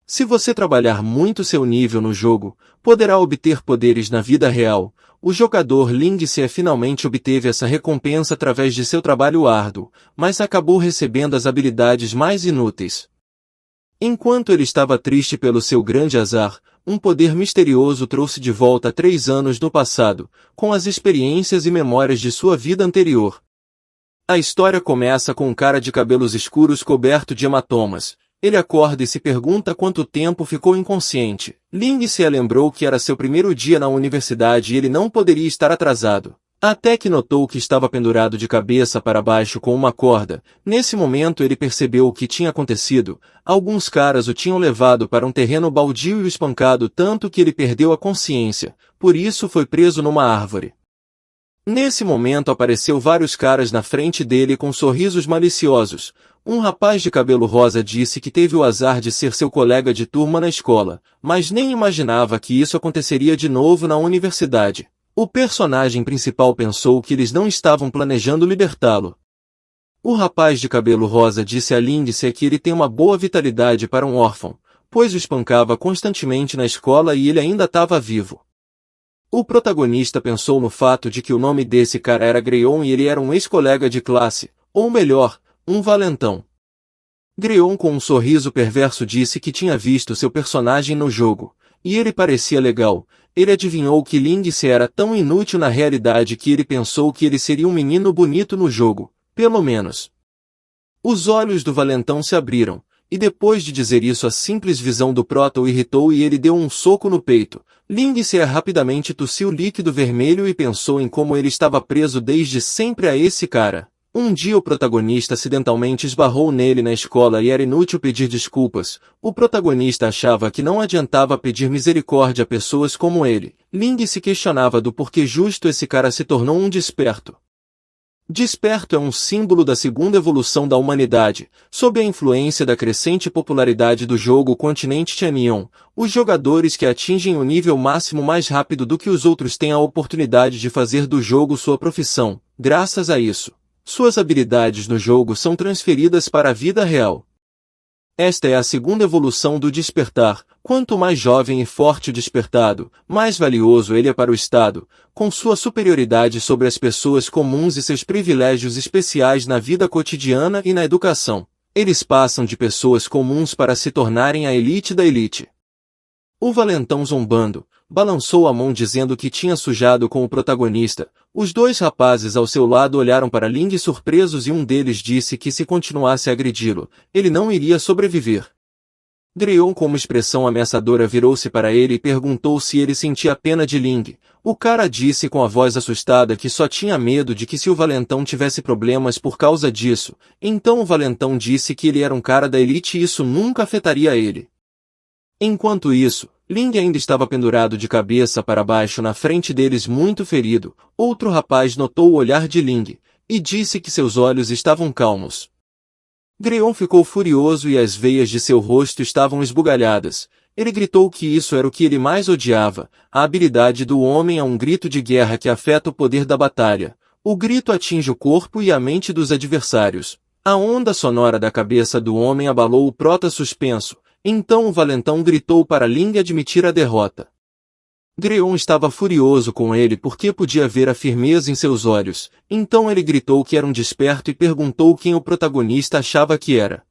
Se você trabalhar muito seu nível no jogo, poderá obter poderes na vida real. O jogador Lindsay finalmente obteve essa recompensa através de seu trabalho árduo, mas acabou recebendo as habilidades mais inúteis. Enquanto ele estava triste pelo seu grande azar, um poder misterioso trouxe de volta 3 anos no passado, com as experiências e memórias de sua vida anterior. A história começa com um cara de cabelos escuros coberto de hematomas. Ele acorda e se pergunta quanto tempo ficou inconsciente. Lindsay lembrou que era seu primeiro dia na universidade e ele não poderia estar atrasado. Até que notou que estava pendurado de cabeça para baixo com uma corda. Nesse momento ele percebeu o que tinha acontecido. Alguns caras o tinham levado para um terreno baldio e o espancado tanto que ele perdeu a consciência. Por isso foi preso numa árvore. Nesse momento apareceu vários caras na frente dele com sorrisos maliciosos. Um rapaz de cabelo rosa disse que teve o azar de ser seu colega de turma na escola, mas nem imaginava que isso aconteceria de novo na universidade. O personagem principal pensou que eles não estavam planejando libertá-lo. O rapaz de cabelo rosa disse a Lindsay que ele tem uma boa vitalidade para um órfão, pois o espancava constantemente na escola e ele ainda estava vivo. O protagonista pensou no fato de que o nome desse cara era Greon e ele era um ex-colega de classe, ou melhor, um valentão. Greon com um sorriso perverso disse que tinha visto seu personagem no jogo, e ele parecia legal. Ele adivinhou que Lindsay era tão inútil na realidade que ele pensou que ele seria um menino bonito no jogo, pelo menos. Os olhos do valentão se abriram, e depois de dizer isso a simples visão do prota o irritou e ele deu um soco no peito. Lindsay rapidamente tossiu líquido vermelho e pensou em como ele estava preso desde sempre a esse cara. Um dia o protagonista acidentalmente esbarrou nele na escola e era inútil pedir desculpas. O protagonista achava que não adiantava pedir misericórdia a pessoas como ele. Lindsay se questionava do porquê justo esse cara se tornou um desperto. Desperto é um símbolo da segunda evolução da humanidade. Sob a influência da crescente popularidade do jogo Continente Tianion, os jogadores que atingem o nível máximo mais rápido do que os outros têm a oportunidade de fazer do jogo sua profissão. Graças a isso, suas habilidades no jogo são transferidas para a vida real. Esta é a segunda evolução do despertar. Quanto mais jovem e forte o despertado, mais valioso ele é para o Estado, com sua superioridade sobre as pessoas comuns e seus privilégios especiais na vida cotidiana e na educação. Eles passam de pessoas comuns para se tornarem a elite da elite. O valentão zombando, balançou a mão dizendo que tinha sujado com o protagonista. Os dois rapazes ao seu lado olharam para Lindsay surpresos e um deles disse que se continuasse a agredi-lo, ele não iria sobreviver. Greon com uma expressão ameaçadora virou-se para ele e perguntou se ele sentia pena de Ling. O cara disse com a voz assustada que só tinha medo de que se o valentão tivesse problemas por causa disso. Então o valentão disse que ele era um cara da elite e isso nunca afetaria ele. Enquanto isso, Ling ainda estava pendurado de cabeça para baixo na frente deles muito ferido. Outro rapaz notou o olhar de Ling, e disse que seus olhos estavam calmos. Greon ficou furioso e as veias de seu rosto estavam esbugalhadas. Ele gritou que isso era o que ele mais odiava. A habilidade do homem é um grito de guerra que afeta o poder da batalha. O grito atinge o corpo e a mente dos adversários. A onda sonora da cabeça do homem abalou o prota suspenso. Então o valentão gritou para Ling admitir a derrota. Greon estava furioso com ele porque podia ver a firmeza em seus olhos. Então ele gritou que era um desperto e perguntou quem o protagonista achava que era.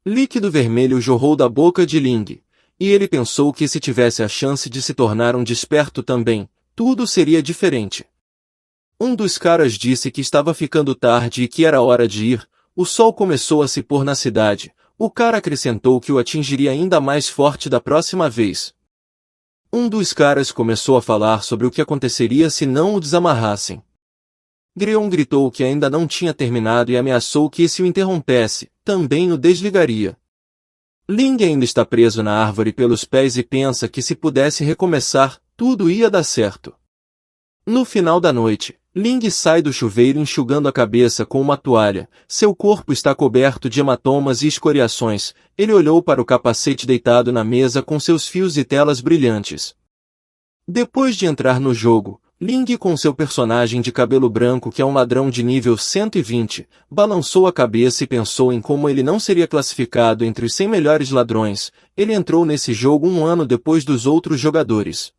Líquido vermelho jorrou da boca de Ling, e ele pensou que se tivesse a chance de se tornar um desperto também, tudo seria diferente. Um dos caras disse que estava ficando tarde e que era hora de ir. O sol começou a se pôr na cidade. O cara acrescentou que o atingiria ainda mais forte da próxima vez. Um dos caras começou a falar sobre o que aconteceria se não o desamarrassem. Greon gritou que ainda não tinha terminado e ameaçou que se o interrompesse, também o desligaria. Ling ainda está preso na árvore pelos pés e pensa que se pudesse recomeçar, tudo ia dar certo. No final da noite, Ling sai do chuveiro enxugando a cabeça com uma toalha. Seu corpo está coberto de hematomas e escoriações. Ele olhou para o capacete deitado na mesa com seus fios e telas brilhantes. Depois de entrar no jogo, Ling, com seu personagem de cabelo branco que é um ladrão de nível 120, balançou a cabeça e pensou em como ele não seria classificado entre os 100 melhores ladrões. Ele entrou nesse jogo um ano depois dos outros jogadores.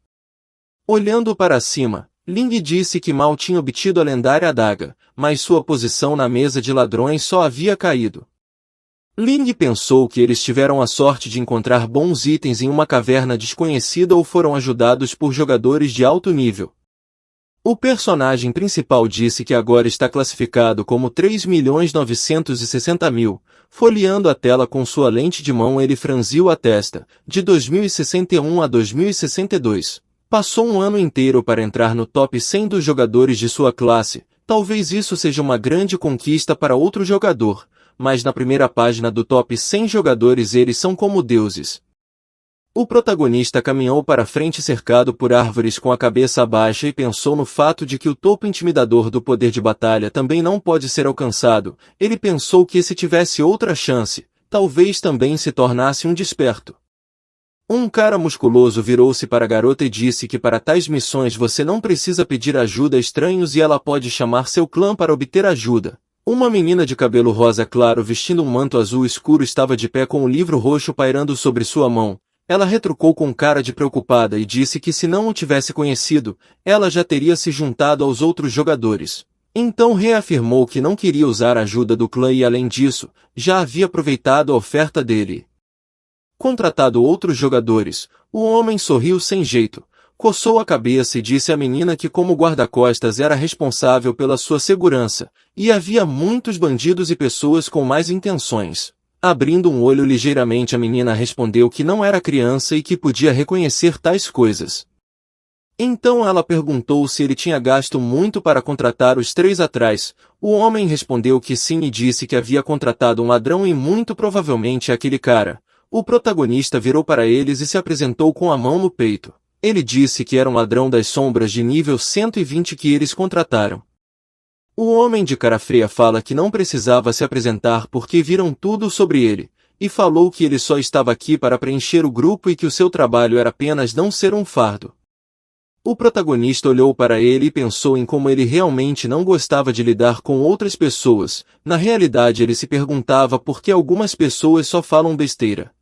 Olhando para cima, Ling disse que mal tinha obtido a lendária adaga, mas sua posição na mesa de ladrões só havia caído. Ling pensou que eles tiveram a sorte de encontrar bons itens em uma caverna desconhecida ou foram ajudados por jogadores de alto nível. O personagem principal disse que agora está classificado como 3.960.000. Folheando a tela com sua lente de mão, ele franziu a testa. De 2061 a 2062. Passou um ano inteiro para entrar no top 100 dos jogadores de sua classe. Talvez isso seja uma grande conquista para outro jogador, mas na primeira página do top 100 jogadores eles são como deuses. O protagonista caminhou para frente cercado por árvores com a cabeça baixa e pensou no fato de que o topo intimidador do poder de batalha também não pode ser alcançado. Ele pensou que se tivesse outra chance, talvez também se tornasse um desperto. Um cara musculoso virou-se para a garota e disse que para tais missões você não precisa pedir ajuda a estranhos e ela pode chamar seu clã para obter ajuda. Uma menina de cabelo rosa claro vestindo um manto azul escuro estava de pé com um livro roxo pairando sobre sua mão. Ela retrucou com cara de preocupada e disse que se não o tivesse conhecido, ela já teria se juntado aos outros jogadores. Então reafirmou que não queria usar a ajuda do clã e além disso, já havia aproveitado a oferta dele. Contratado outros jogadores, o homem sorriu sem jeito, coçou a cabeça e disse à menina que como guarda-costas era responsável pela sua segurança, e havia muitos bandidos e pessoas com más intenções. Abrindo um olho ligeiramente, a menina respondeu que não era criança e que podia reconhecer tais coisas. Então ela perguntou se ele tinha gasto muito para contratar os 3 atrás. O homem respondeu que sim e disse que havia contratado um ladrão e muito provavelmente aquele cara. O protagonista virou para eles e se apresentou com a mão no peito. Ele disse que era um ladrão das sombras de nível 120 que eles contrataram. O homem de cara feia fala que não precisava se apresentar porque viram tudo sobre ele, e falou que ele só estava aqui para preencher o grupo e que o seu trabalho era apenas não ser um fardo. O protagonista olhou para ele e pensou em como ele realmente não gostava de lidar com outras pessoas. Na realidade ele se perguntava por que algumas pessoas só falam besteira.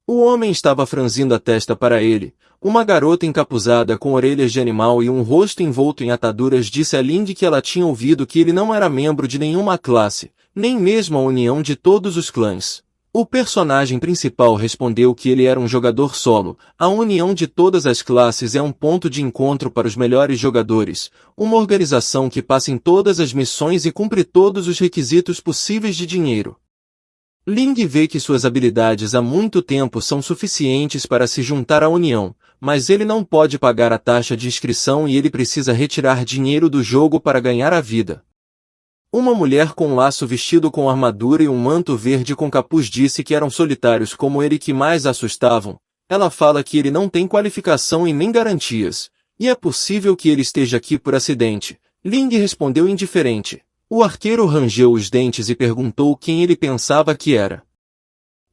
O homem estava franzindo a testa para ele. Uma garota encapuzada com orelhas de animal e um rosto envolto em ataduras disse a Ling que ela tinha ouvido que ele não era membro de nenhuma classe, nem mesmo a união de todos os clãs. O personagem principal respondeu que ele era um jogador solo. A união de todas as classes é um ponto de encontro para os melhores jogadores, uma organização que passa em todas as missões e cumpre todos os requisitos possíveis de dinheiro. Ling vê que suas habilidades há muito tempo são suficientes para se juntar à união, mas ele não pode pagar a taxa de inscrição e ele precisa retirar dinheiro do jogo para ganhar a vida. Uma mulher com um laço vestido com armadura e um manto verde com capuz disse que eram solitários como ele que mais assustavam. Ela fala que ele não tem qualificação e nem garantias, e é possível que ele esteja aqui por acidente. Ling respondeu indiferente. O arqueiro rangeu os dentes e perguntou quem ele pensava que era.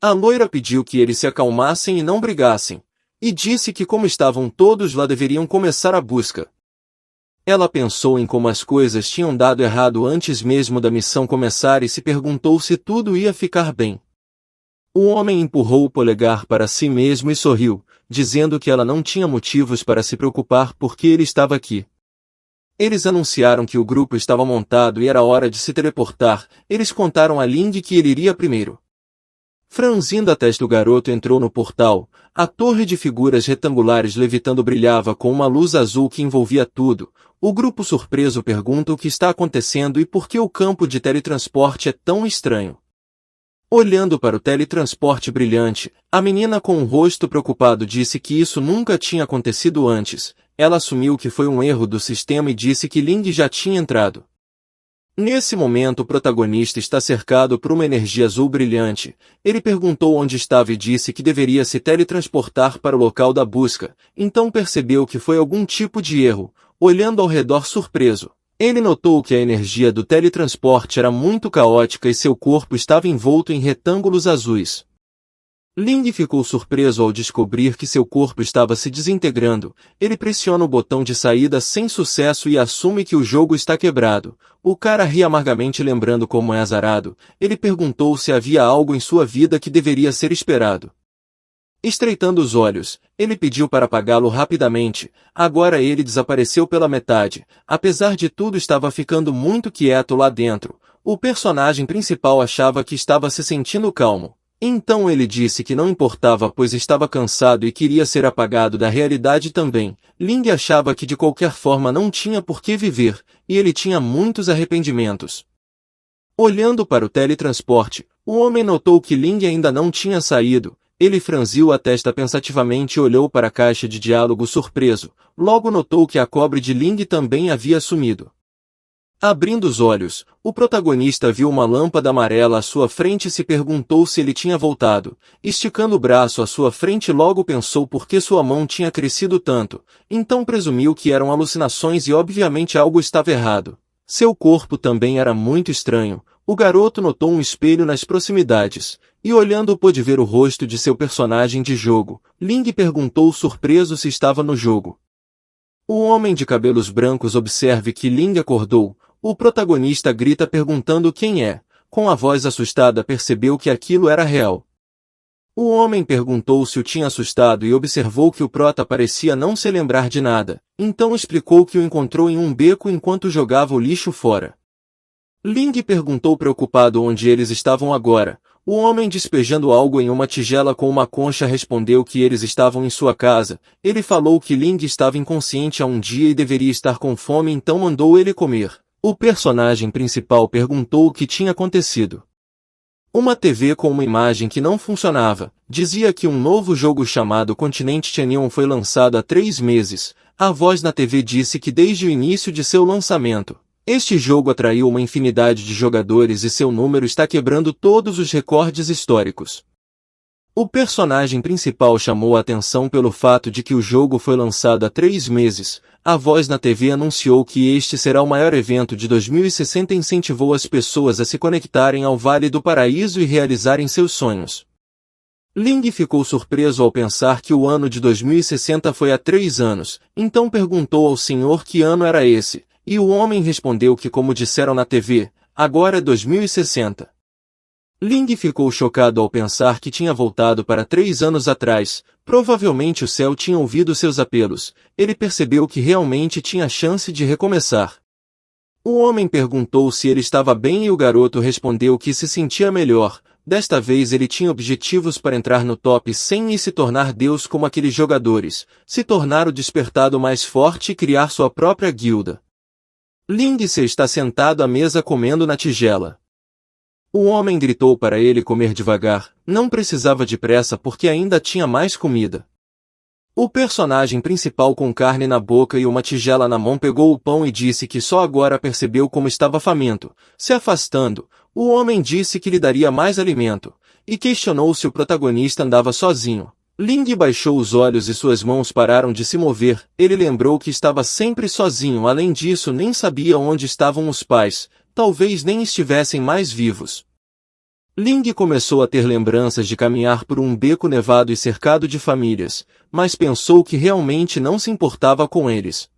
A loira pediu que eles se acalmassem e não brigassem, e disse que como estavam todos lá deveriam começar a busca. Ela pensou em como as coisas tinham dado errado antes mesmo da missão começar e se perguntou se tudo ia ficar bem. O homem empurrou o polegar para si mesmo e sorriu, dizendo que ela não tinha motivos para se preocupar porque ele estava aqui. Eles anunciaram que o grupo estava montado e era hora de se teleportar. Eles contaram a Ling que ele iria primeiro. Franzindo a testa, o garoto entrou no portal. A torre de figuras retangulares levitando brilhava com uma luz azul que envolvia tudo. O grupo surpreso pergunta o que está acontecendo e por que o campo de teletransporte é tão estranho. Olhando para o teletransporte brilhante, a menina com um rosto preocupado disse que isso nunca tinha acontecido antes. Ela assumiu que foi um erro do sistema e disse que Ling já tinha entrado. Nesse momento o protagonista está cercado por uma energia azul brilhante. Ele perguntou onde estava e disse que deveria se teletransportar para o local da busca. Então percebeu que foi algum tipo de erro. Olhando ao redor surpreso, ele notou que a energia do teletransporte era muito caótica e seu corpo estava envolto em retângulos azuis. Ling ficou surpreso ao descobrir que seu corpo estava se desintegrando. Ele pressiona o botão de saída sem sucesso e assume que o jogo está quebrado. O cara ri amargamente lembrando como é azarado. Ele perguntou se havia algo em sua vida que deveria ser esperado. Estreitando os olhos, ele pediu para apagá-lo rapidamente. Agora ele desapareceu pela metade. Apesar de tudo, estava ficando muito quieto lá dentro. O personagem principal achava que estava se sentindo calmo. Então ele disse que não importava, pois estava cansado e queria ser apagado da realidade também. Ling achava que de qualquer forma não tinha por que viver, e ele tinha muitos arrependimentos. Olhando para o teletransporte, o homem notou que Ling ainda não tinha saído. Ele franziu a testa pensativamente e olhou para a caixa de diálogo surpreso. Logo notou que a cobre de Ling também havia sumido. Abrindo os olhos, o protagonista viu uma lâmpada amarela à sua frente e se perguntou se ele tinha voltado. Esticando o braço à sua frente, logo pensou por que sua mão tinha crescido tanto. Então presumiu que eram alucinações e obviamente algo estava errado. Seu corpo também era muito estranho. O garoto notou um espelho nas proximidades, e olhando pôde ver o rosto de seu personagem de jogo. Ling perguntou surpreso se estava no jogo. O homem de cabelos brancos observa que Ling acordou. O protagonista grita perguntando quem é. Com a voz assustada percebeu que aquilo era real. O homem perguntou se o tinha assustado e observou que o prota parecia não se lembrar de nada. Então explicou que o encontrou em um beco enquanto jogava o lixo fora. Ling perguntou preocupado onde eles estavam agora. O homem, despejando algo em uma tigela com uma concha, respondeu que eles estavam em sua casa. Ele falou que Ling estava inconsciente há um dia e deveria estar com fome, então mandou ele comer. O personagem principal perguntou o que tinha acontecido. Uma TV com uma imagem que não funcionava dizia que um novo jogo chamado Continente Chanion foi lançado há 3 meses. A voz na TV disse que desde o início de seu lançamento, este jogo atraiu uma infinidade de jogadores e seu número está quebrando todos os recordes históricos. O personagem principal chamou a atenção pelo fato de que o jogo foi lançado há 3 meses. A voz na TV anunciou que este será o maior evento de 2060 e incentivou as pessoas a se conectarem ao Vale do Paraíso e realizarem seus sonhos. Ling ficou surpreso ao pensar que o ano de 2060 foi há 3 anos, então perguntou ao senhor que ano era esse, e o homem respondeu que, como disseram na TV, agora é 2060. Ling ficou chocado ao pensar que tinha voltado para 3 anos atrás. Provavelmente o céu tinha ouvido seus apelos. Ele percebeu que realmente tinha chance de recomeçar. O homem perguntou se ele estava bem e o garoto respondeu que se sentia melhor. Desta vez ele tinha objetivos para entrar no top 100 e se tornar Deus como aqueles jogadores, se tornar o despertado mais forte e criar sua própria guilda. Lindsay está sentado à mesa comendo na tigela. O homem gritou para ele comer devagar, não precisava de pressa porque ainda tinha mais comida. O personagem principal, com carne na boca e uma tigela na mão, pegou o pão e disse que só agora percebeu como estava faminto. Se afastando, o homem disse que lhe daria mais alimento, e questionou se o protagonista andava sozinho. Ling baixou os olhos e suas mãos pararam de se mover. Ele lembrou que estava sempre sozinho, além disso nem sabia onde estavam os pais. Talvez nem estivessem mais vivos. Ling começou a ter lembranças de caminhar por um beco nevado e cercado de famílias, mas pensou que realmente não se importava com eles.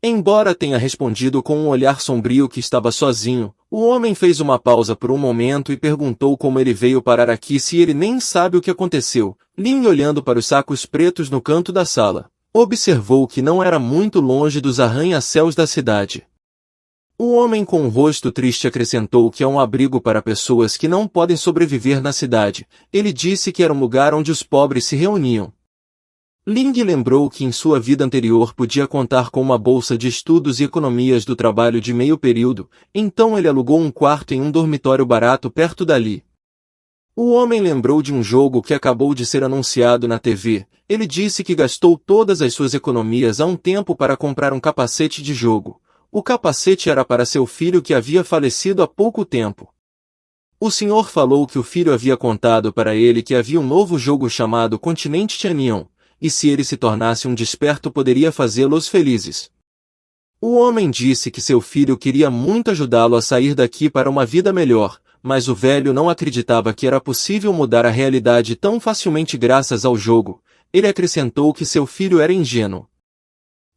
Embora tenha respondido com um olhar sombrio que estava sozinho, o homem fez uma pausa por um momento e perguntou como ele veio parar aqui se ele nem sabe o que aconteceu. Ling, olhando para os sacos pretos no canto da sala, observou que não era muito longe dos arranha-céus da cidade. O homem com um rosto triste acrescentou que é um abrigo para pessoas que não podem sobreviver na cidade. Ele disse que era um lugar onde os pobres se reuniam. Ling lembrou que em sua vida anterior podia contar com uma bolsa de estudos e economias do trabalho de meio período, então ele alugou um quarto em um dormitório barato perto dali. O homem lembrou de um jogo que acabou de ser anunciado na TV. Ele disse que gastou todas as suas economias há um tempo para comprar um capacete de jogo. O capacete era para seu filho que havia falecido há pouco tempo. O senhor falou que o filho havia contado para ele que havia um novo jogo chamado Continente Chanion, e se ele se tornasse um desperto poderia fazê-los felizes. O homem disse que seu filho queria muito ajudá-lo a sair daqui para uma vida melhor, mas o velho não acreditava que era possível mudar a realidade tão facilmente graças ao jogo. Ele acrescentou que seu filho era ingênuo.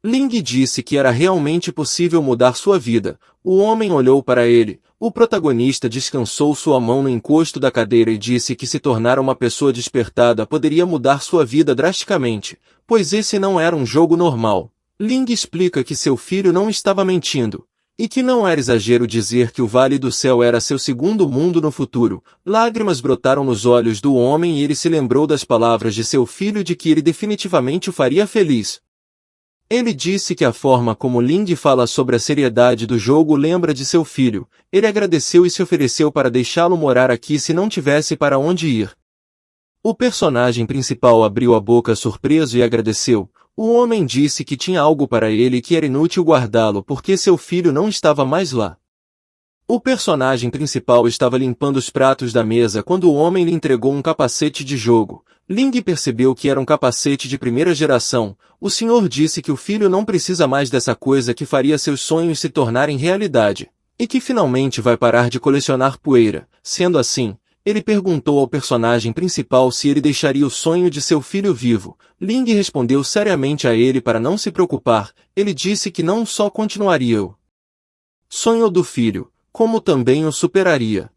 Ling disse que era realmente possível mudar sua vida. O homem olhou para ele. O protagonista descansou sua mão no encosto da cadeira e disse que se tornar uma pessoa despertada poderia mudar sua vida drasticamente, pois esse não era um jogo normal. Ling explica que seu filho não estava mentindo, e que não era exagero dizer que o Vale do Céu era seu segundo mundo no futuro. Lágrimas brotaram nos olhos do homem e ele se lembrou das palavras de seu filho de que ele definitivamente o faria feliz. Ele disse que a forma como Ling fala sobre a seriedade do jogo lembra de seu filho. Ele agradeceu e se ofereceu para deixá-lo morar aqui se não tivesse para onde ir. O personagem principal abriu a boca surpreso e agradeceu. O homem disse que tinha algo para ele e que era inútil guardá-lo porque seu filho não estava mais lá. O personagem principal estava limpando os pratos da mesa quando o homem lhe entregou um capacete de jogo. Ling percebeu que era um capacete de primeira geração. O senhor disse que o filho não precisa mais dessa coisa que faria seus sonhos se tornarem realidade, e que finalmente vai parar de colecionar poeira. Sendo assim, ele perguntou ao personagem principal se ele deixaria o sonho de seu filho vivo. Ling respondeu seriamente a ele para não se preocupar. Ele disse que não só continuaria o sonho do filho, como também o superaria.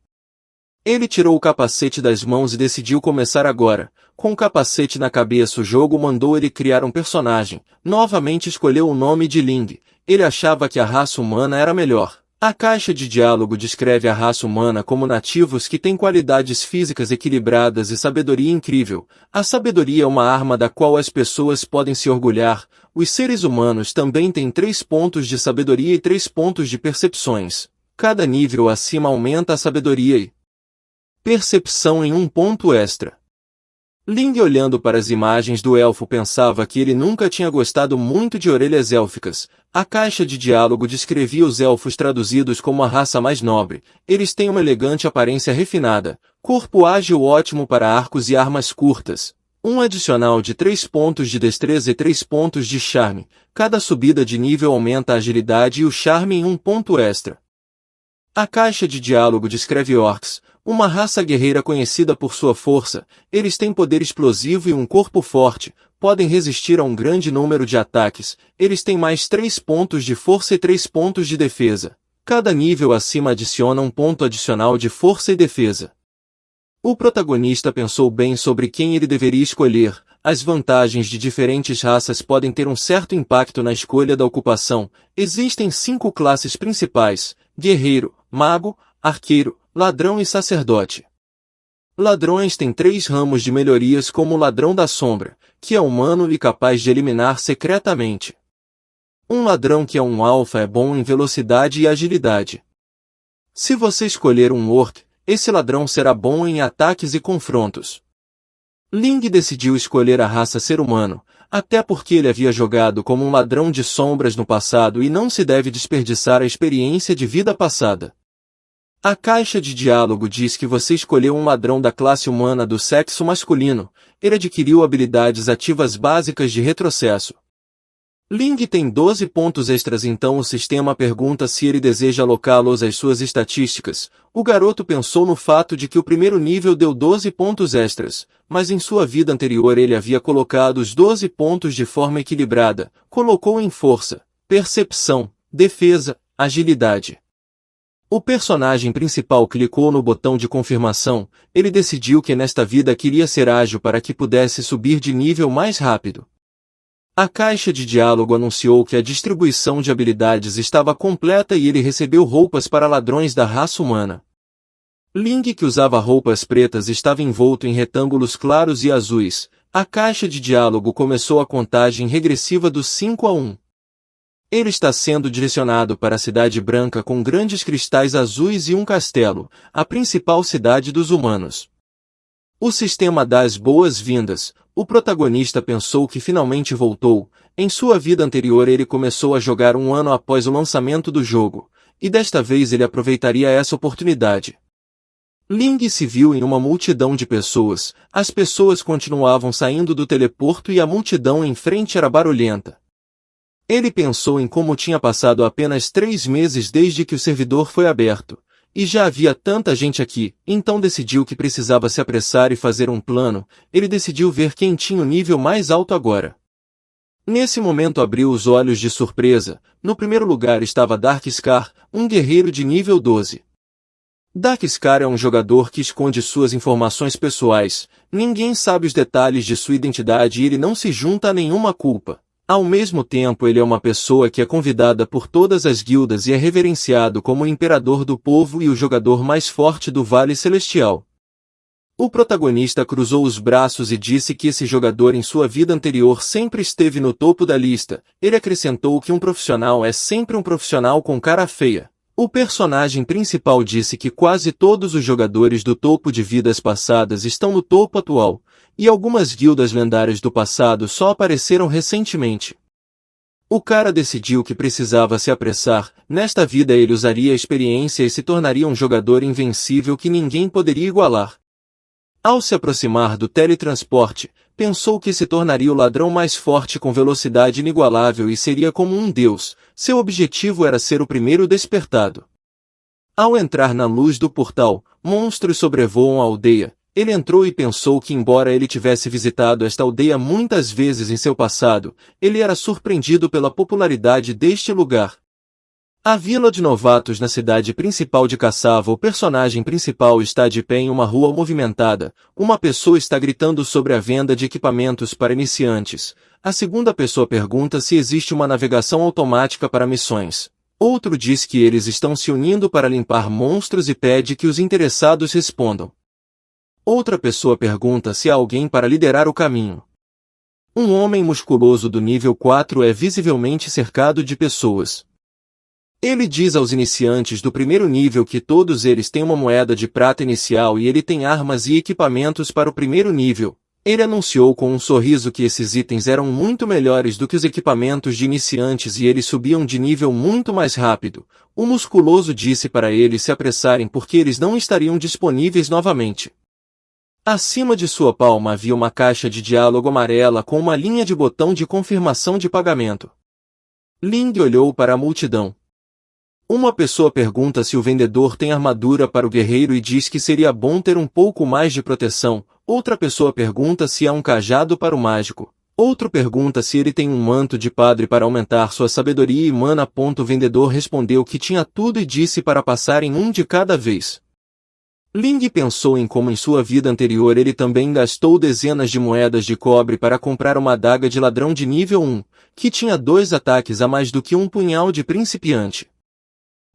Ele tirou o capacete das mãos e decidiu começar agora. Com o capacete na cabeça, o jogo mandou ele criar um personagem. Novamente escolheu o nome de Ling. Ele achava que a raça humana era melhor. A caixa de diálogo descreve a raça humana como nativos que têm qualidades físicas equilibradas e sabedoria incrível. A sabedoria é uma arma da qual as pessoas podem se orgulhar. Os seres humanos também têm 3 pontos de sabedoria e 3 pontos de percepções. Cada nível acima aumenta a sabedoria e percepção em 1 ponto extra. Ling, olhando para as imagens do elfo, pensava que ele nunca tinha gostado muito de orelhas élficas. A caixa de diálogo descrevia os elfos traduzidos como a raça mais nobre. Eles têm uma elegante aparência refinada, corpo ágil ótimo para arcos e armas curtas, um adicional de 3 pontos de destreza e 3 pontos de charme. Cada subida de nível aumenta a agilidade e o charme em 1 ponto extra. A caixa de diálogo descreve orcs, uma raça guerreira conhecida por sua força. Eles têm poder explosivo e um corpo forte, podem resistir a um grande número de ataques. Eles têm mais 3 pontos de força e 3 pontos de defesa. Cada nível acima adiciona um ponto adicional de força e defesa. O protagonista pensou bem sobre quem ele deveria escolher. As vantagens de diferentes raças podem ter um certo impacto na escolha da ocupação. Existem 5 classes principais: guerreiro, mago, arqueiro, ladrão e sacerdote. Ladrões têm 3 ramos de melhorias, como o ladrão da sombra, que é humano e capaz de eliminar secretamente. Um ladrão que é um alfa é bom em velocidade e agilidade. Se você escolher um orc, esse ladrão será bom em ataques e confrontos. Ling decidiu escolher a raça ser humano, até porque ele havia jogado como um ladrão de sombras no passado e não se deve desperdiçar a experiência de vida passada. A caixa de diálogo diz que você escolheu um ladrão da classe humana do sexo masculino. Ele adquiriu habilidades ativas básicas de retrocesso. Ling tem 12 pontos extras, então o sistema pergunta se ele deseja alocá-los às suas estatísticas. O garoto pensou no fato de que o primeiro nível deu 12 pontos extras, mas em sua vida anterior ele havia colocado os 12 pontos de forma equilibrada. Colocou em força, percepção, defesa, agilidade. O personagem principal clicou no botão de confirmação. Ele decidiu que nesta vida queria ser ágil para que pudesse subir de nível mais rápido. A caixa de diálogo anunciou que a distribuição de habilidades estava completa e ele recebeu roupas para ladrões da raça humana. Ling, que usava roupas pretas, estava envolto em retângulos claros e azuis. A caixa de diálogo começou a contagem regressiva do 5 a 1. Ele está sendo direcionado para a Cidade Branca com grandes cristais azuis e um castelo, a principal cidade dos humanos. O sistema dá as boas-vindas. O protagonista pensou que finalmente voltou. Em sua vida anterior ele começou a jogar 1 ano após o lançamento do jogo, e desta vez ele aproveitaria essa oportunidade. Ling se viu em uma multidão de pessoas. As pessoas continuavam saindo do teleporto e a multidão em frente era barulhenta. Ele pensou em como tinha passado apenas 3 meses desde que o servidor foi aberto. e já havia tanta gente aqui, então decidiu que precisava se apressar e fazer um plano. Ele decidiu ver quem tinha o nível mais alto agora. Nesse momento abriu os olhos de surpresa. No primeiro lugar estava Darkscar, um guerreiro de nível 12. Darkscar é um jogador que esconde suas informações pessoais. Ninguém sabe os detalhes de sua identidade e ele não se junta a nenhuma culpa. Ao mesmo tempo ele é uma pessoa que é convidada por todas as guildas e é reverenciado como o imperador do povo e o jogador mais forte do Vale Celestial. O protagonista cruzou os braços e disse que esse jogador em sua vida anterior sempre esteve no topo da lista. Ele acrescentou que um profissional é sempre um profissional com cara feia. O personagem principal disse que quase todos os jogadores do topo de vidas passadas estão no topo atual, e algumas guildas lendárias do passado só apareceram recentemente. O cara decidiu que precisava se apressar. Nesta vida ele usaria a experiência e se tornaria um jogador invencível que ninguém poderia igualar. Ao se aproximar do teletransporte, pensou que se tornaria o ladrão mais forte com velocidade inigualável e seria como um deus. Seu objetivo era ser o primeiro despertado. Ao entrar na luz do portal, monstros sobrevoam a aldeia. Ele entrou e pensou que embora ele tivesse visitado esta aldeia muitas vezes em seu passado, ele era surpreendido pela popularidade deste lugar. A vila de novatos na cidade principal de Caçava. O personagem principal está de pé em uma rua movimentada. Uma pessoa está gritando sobre a venda de equipamentos para iniciantes. A segunda pessoa pergunta se existe uma navegação automática para missões. Outro diz que eles estão se unindo para limpar monstros e pede que os interessados respondam. Outra pessoa pergunta se há alguém para liderar o caminho. Um homem musculoso do nível 4 é visivelmente cercado de pessoas. Ele diz aos iniciantes do primeiro nível que todos eles têm uma moeda de prata inicial e ele tem armas e equipamentos para o primeiro nível. Ele anunciou com um sorriso que esses itens eram muito melhores do que os equipamentos de iniciantes e eles subiam de nível muito mais rápido. O musculoso disse para eles se apressarem porque eles não estariam disponíveis novamente. Acima de sua palma havia uma caixa de diálogo amarela com uma linha de botão de confirmação de pagamento. Ling olhou para a multidão. Uma pessoa pergunta se o vendedor tem armadura para o guerreiro e diz que seria bom ter um pouco mais de proteção. Outra pessoa pergunta se há um cajado para o mágico. Outro pergunta se ele tem um manto de padre para aumentar sua sabedoria e mana. O vendedor respondeu que tinha tudo e disse para passarem um de cada vez. Ling pensou em como em sua vida anterior ele também gastou dezenas de moedas de cobre para comprar uma adaga de ladrão de nível 1, que tinha 2 ataques a mais do que um punhal de principiante.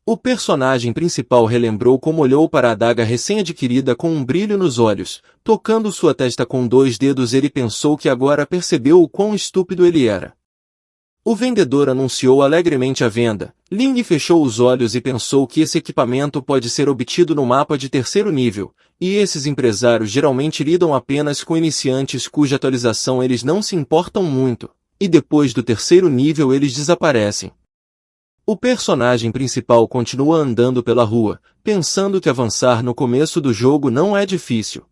O personagem principal relembrou como olhou para a adaga recém-adquirida com um brilho nos olhos. Tocando sua testa com 2 dedos ele pensou que agora percebeu o quão estúpido ele era. O vendedor anunciou alegremente a venda. Ling fechou os olhos e pensou que esse equipamento pode ser obtido no mapa de terceiro nível, e esses empresários geralmente lidam apenas com iniciantes cuja atualização eles não se importam muito, e depois do terceiro nível eles desaparecem. O personagem principal continua andando pela rua, pensando que avançar no começo do jogo não é difícil.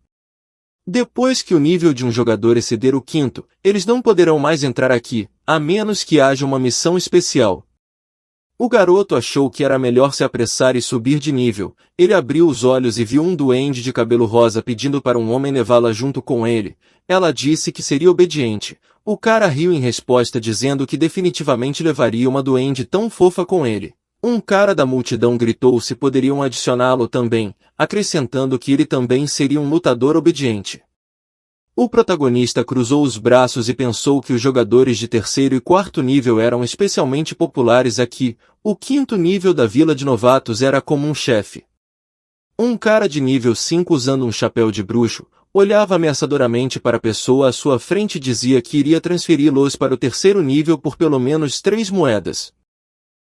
Depois que o nível de um jogador exceder o 5º, eles não poderão mais entrar aqui, a menos que haja uma missão especial. O garoto achou que era melhor se apressar e subir de nível. Ele abriu os olhos e viu um duende de cabelo rosa pedindo para um homem levá-la junto com ele. Ela disse que seria obediente. O cara riu em resposta dizendo que definitivamente levaria uma duende tão fofa com ele. Um cara da multidão gritou se poderiam adicioná-lo também, acrescentando que ele também seria um lutador obediente. O protagonista cruzou os braços e pensou que os jogadores de terceiro e quarto nível eram especialmente populares aqui. O 5º nível da vila de novatos era como um chefe. Um cara de nível 5 usando um chapéu de bruxo, olhava ameaçadoramente para a pessoa à sua frente e dizia que iria transferi-los para o terceiro nível por pelo menos 3 moedas.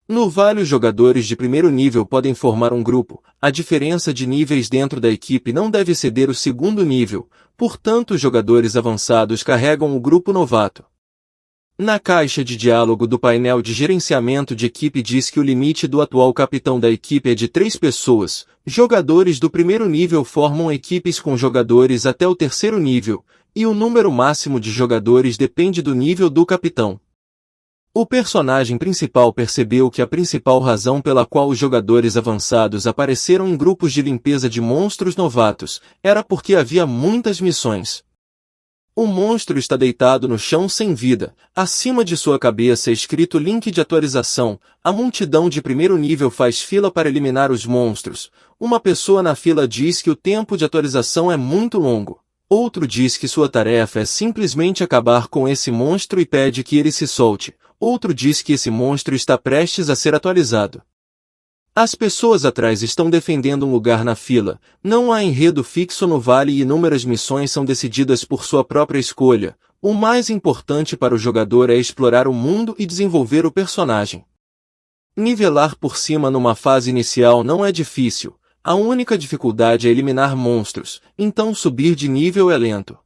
No Vale, os jogadores de primeiro nível podem formar um grupo. A diferença de níveis dentro da equipe não deve exceder o segundo nível, portanto os jogadores avançados carregam o grupo novato. Na caixa de diálogo do painel de gerenciamento de equipe diz que o limite do atual capitão da equipe é de 3 pessoas. Jogadores do primeiro nível formam equipes com jogadores até o terceiro nível, e o número máximo de jogadores depende do nível do capitão. O personagem principal percebeu que a principal razão pela qual os jogadores avançados apareceram em grupos de limpeza de monstros novatos era porque havia muitas missões. O monstro está deitado no chão sem vida, acima de sua cabeça é escrito link de atualização, a multidão de primeiro nível faz fila para eliminar os monstros, uma pessoa na fila diz que o tempo de atualização é muito longo, outro diz que sua tarefa é simplesmente acabar com esse monstro e pede que ele se solte, outro diz que esse monstro está prestes a ser atualizado. As pessoas atrás estão defendendo um lugar na fila, não há enredo fixo no vale e inúmeras missões são decididas por sua própria escolha. O mais importante para o jogador é explorar o mundo e desenvolver o personagem. Nivelar por cima numa fase inicial não é difícil, a única dificuldade é eliminar monstros, então subir de nível é lento.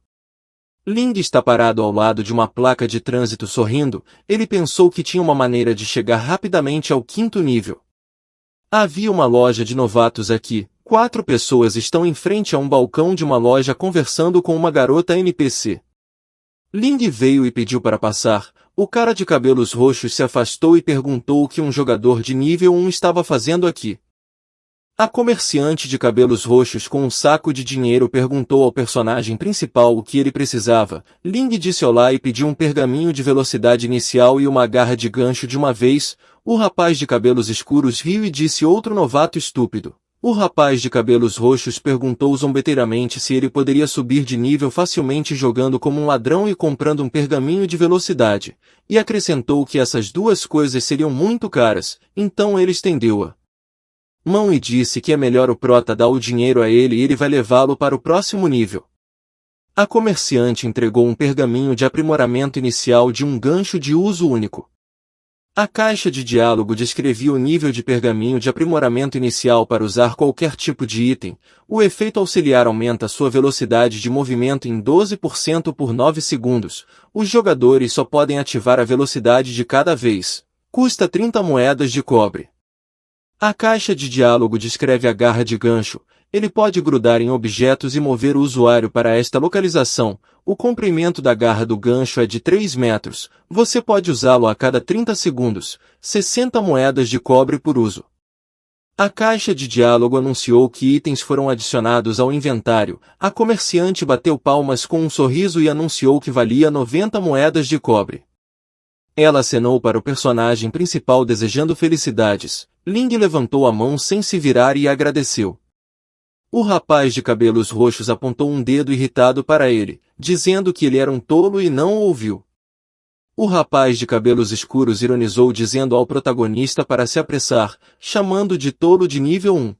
Ling está parado ao lado de uma placa de trânsito sorrindo, ele pensou que tinha uma maneira de chegar rapidamente ao 5º nível. Havia uma loja de novatos aqui. 4 pessoas estão em frente a um balcão de uma loja conversando com uma garota NPC. Ling veio e pediu para passar. O cara de cabelos roxos se afastou e perguntou o que um jogador de nível 1 estava fazendo aqui. A comerciante de cabelos roxos com um saco de dinheiro perguntou ao personagem principal o que ele precisava. Ling disse olá e pediu um pergaminho de velocidade inicial e uma garra de gancho de uma vez. O rapaz de cabelos escuros riu e disse outro novato estúpido. O rapaz de cabelos roxos perguntou zombeteiramente se ele poderia subir de nível facilmente jogando como um ladrão e comprando um pergaminho de velocidade, e acrescentou que essas duas coisas seriam muito caras, então ele estendeu-a mão e disse que é melhor o prota dar o dinheiro a ele e ele vai levá-lo para o próximo nível. A comerciante entregou um pergaminho de aprimoramento inicial de um gancho de uso único. A caixa de diálogo descrevia o nível de pergaminho de aprimoramento inicial para usar qualquer tipo de item. O efeito auxiliar aumenta sua velocidade de movimento em 12% por 9 segundos. Os jogadores só podem ativar a velocidade de cada vez. Custa 30 moedas de cobre. A caixa de diálogo descreve a garra de gancho. Ele pode grudar em objetos e mover o usuário para esta localização. O comprimento da garra do gancho é de 3 metros. Você pode usá-lo a cada 30 segundos. 60 moedas de cobre por uso. A caixa de diálogo anunciou que itens foram adicionados ao inventário. A comerciante bateu palmas com um sorriso e anunciou que valia 90 moedas de cobre. Ela acenou para o personagem principal desejando felicidades. Ling levantou a mão sem se virar e agradeceu. O rapaz de cabelos roxos apontou um dedo irritado para ele, dizendo que ele era um tolo e não o ouviu. O rapaz de cabelos escuros ironizou dizendo ao protagonista para se apressar, chamando de tolo de nível 1.